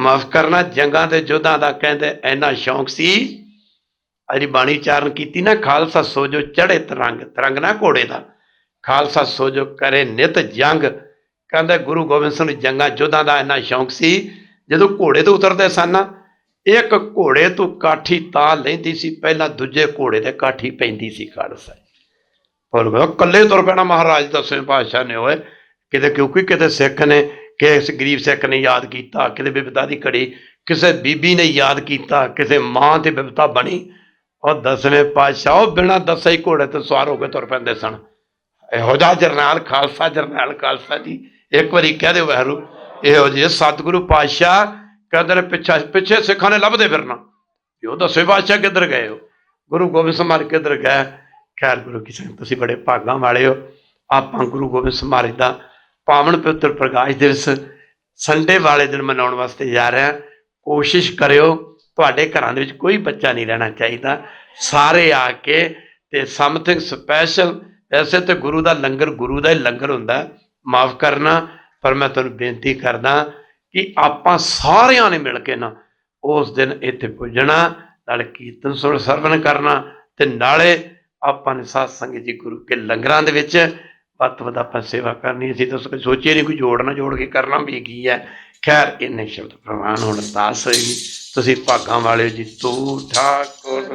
माफ करना जंगां ते युद्धां दा कहंदे इन्ना शौक सी अजी बाणी चारण की ना खालसा सोजो चढ़े तरंग तरंग ना घोड़े का खालसा सोजो करे नित जंग कहते गुरु गोबिंद सिंह जंगा युद्धां का इन्ना शौक सी जो घोड़े तो उतरते सन ਇੱਕ ਘੋੜੇ ਤੋਂ ਕਾਠੀ ਤਾਂ ਲੈਂਦੀ ਸੀ, ਪਹਿਲਾਂ ਦੂਜੇ ਘੋੜੇ ਤੇ ਕਾਠੀ ਪੈਂਦੀ ਸੀ ਖਾਲਸਾ। ਪਰ ਇਕੱਲੇ ਤੁਰ ਪੈਣਾ ਮਹਾਰਾਜ ਦਸਵੇਂ ਪਾਤਸ਼ਾਹ ਨੇ ਹੋਏ ਕਿਤੇ, ਕਿਉਂਕਿ ਕਿਤੇ ਸਿੱਖ ਨੇ, ਕਿਸੇ ਗਰੀਬ ਸਿੱਖ ਨੇ ਯਾਦ ਕੀਤਾ, ਕਿਤੇ ਬਿਪਤਾ ਦੀ ਘੜੀ ਕਿਸੇ ਬੀਬੀ ਨੇ ਯਾਦ ਕੀਤਾ, ਕਿਸੇ ਮਾਂ ਤੇ ਬਿਪਤਾ ਬਣੀ, ਉਹ ਦਸਵੇਂ ਪਾਤਸ਼ਾਹ ਉਹ ਬਿਨਾਂ ਦੱਸੇ ਹੀ ਘੋੜੇ ਤੇ ਸਵਾਰ ਹੋ ਕੇ ਤੁਰ ਪੈਂਦੇ ਸਨ। ਇਹੋ ਜਿਹਾ ਜਰਨੈਲ ਖਾਲਸਾ, ਜਰਨੈਲ ਖਾਲਸਾ ਜੀ, ਇੱਕ ਵਾਰੀ ਕਹਿ ਦਿਓ ਵਾਹਿਗੁਰੂ। ਇਹੋ ਜਿਹੇ ਸਤਿਗੁਰੂ ਪਾਤਸ਼ਾਹ ਕਹਿੰਦੇ ਨੇ ਪਿੱਛੇ ਸਿੱਖਾਂ ਨੇ ਲੱਭਦੇ ਫਿਰਨਾ ਵੀ ਉਹ ਦਸਵੇਂ ਪਾਤਸ਼ਾਹ ਕਿੱਧਰ ਗਏ ਹੋ, ਗੁਰੂ ਗੋਬਿੰਦ ਸਿੰਘ ਮਹਾਰਾਜ ਕਿੱਧਰ ਗਏ। ਖੈਰ ਗੁਰੂ ਕੀ ਸੰਗਤ, ਤੁਸੀਂ ਬੜੇ ਭਾਗਾਂ ਵਾਲੇ ਹੋ। ਆਪਾਂ ਗੁਰੂ ਗੋਬਿੰਦ ਸਿੰਘ ਮਹਾਰਾਜ ਦਾ ਪਾਵਨ ਪਵਿੱਤਰ ਪ੍ਰਕਾਸ਼ ਦਿਵਸ ਸੰਡੇ ਵਾਲੇ ਦਿਨ ਮਨਾਉਣ ਵਾਸਤੇ ਜਾ ਰਹੇ ਹਾਂ। ਕੋਸ਼ਿਸ਼ ਕਰਿਓ ਤੁਹਾਡੇ ਘਰਾਂ ਦੇ ਵਿੱਚ ਕੋਈ ਬੱਚਾ ਨਹੀਂ ਰਹਿਣਾ ਚਾਹੀਦਾ, ਸਾਰੇ ਆ ਕੇ ਤੇ ਸਮਥਿੰਗ ਸਪੈਸ਼ਲ। ਵੈਸੇ ਤਾਂ ਗੁਰੂ ਦਾ ਲੰਗਰ ਗੁਰੂ ਦਾ ਹੀ ਲੰਗਰ ਹੁੰਦਾ, ਮਾਫ ਕਰਨਾ, ਪਰ ਮੈਂ ਤੁਹਾਨੂੰ ਬੇਨਤੀ ਕਰਦਾ ਕਿ ਆਪਾਂ ਸਾਰਿਆਂ ਨੇ ਮਿਲ ਕੇ ਨਾ ਉਸ ਦਿਨ ਇੱਥੇ ਪੁੱਜਣਾ, ਨਾਲ ਕੀਰਤਨ ਸੁਣ ਸਰਵਣ ਕਰਨਾ, ਤੇ ਨਾਲੇ ਆਪਾਂ ਨੇ ਸਾਧ ਸੰਗਤ ਜੀ ਗੁਰੂ ਕੇ ਲੰਗਰਾਂ ਦੇ ਵਿੱਚ ਵੱਧ ਤੋਂ ਵੱਧ ਆਪਾਂ ਸੇਵਾ ਕਰਨੀ। ਅਸੀਂ ਤਾਂ ਸੋਚਿਆ ਨਹੀਂ ਕੋਈ ਜੋੜ ਕੇ ਕਰਨਾ ਵੀ ਕੀ ਹੈ। ਖੈਰ ਇੰਨੇ ਸ਼ਬਦ ਪ੍ਰਵਾਨ ਹੁਣ ਅਰਦਾਸ ਹੋਏਗੀ। ਤੁਸੀਂ ਭਾਗਾਂ ਵਾਲੇ ਜੀ। ਤੂੰ ਠਾਕੁਰ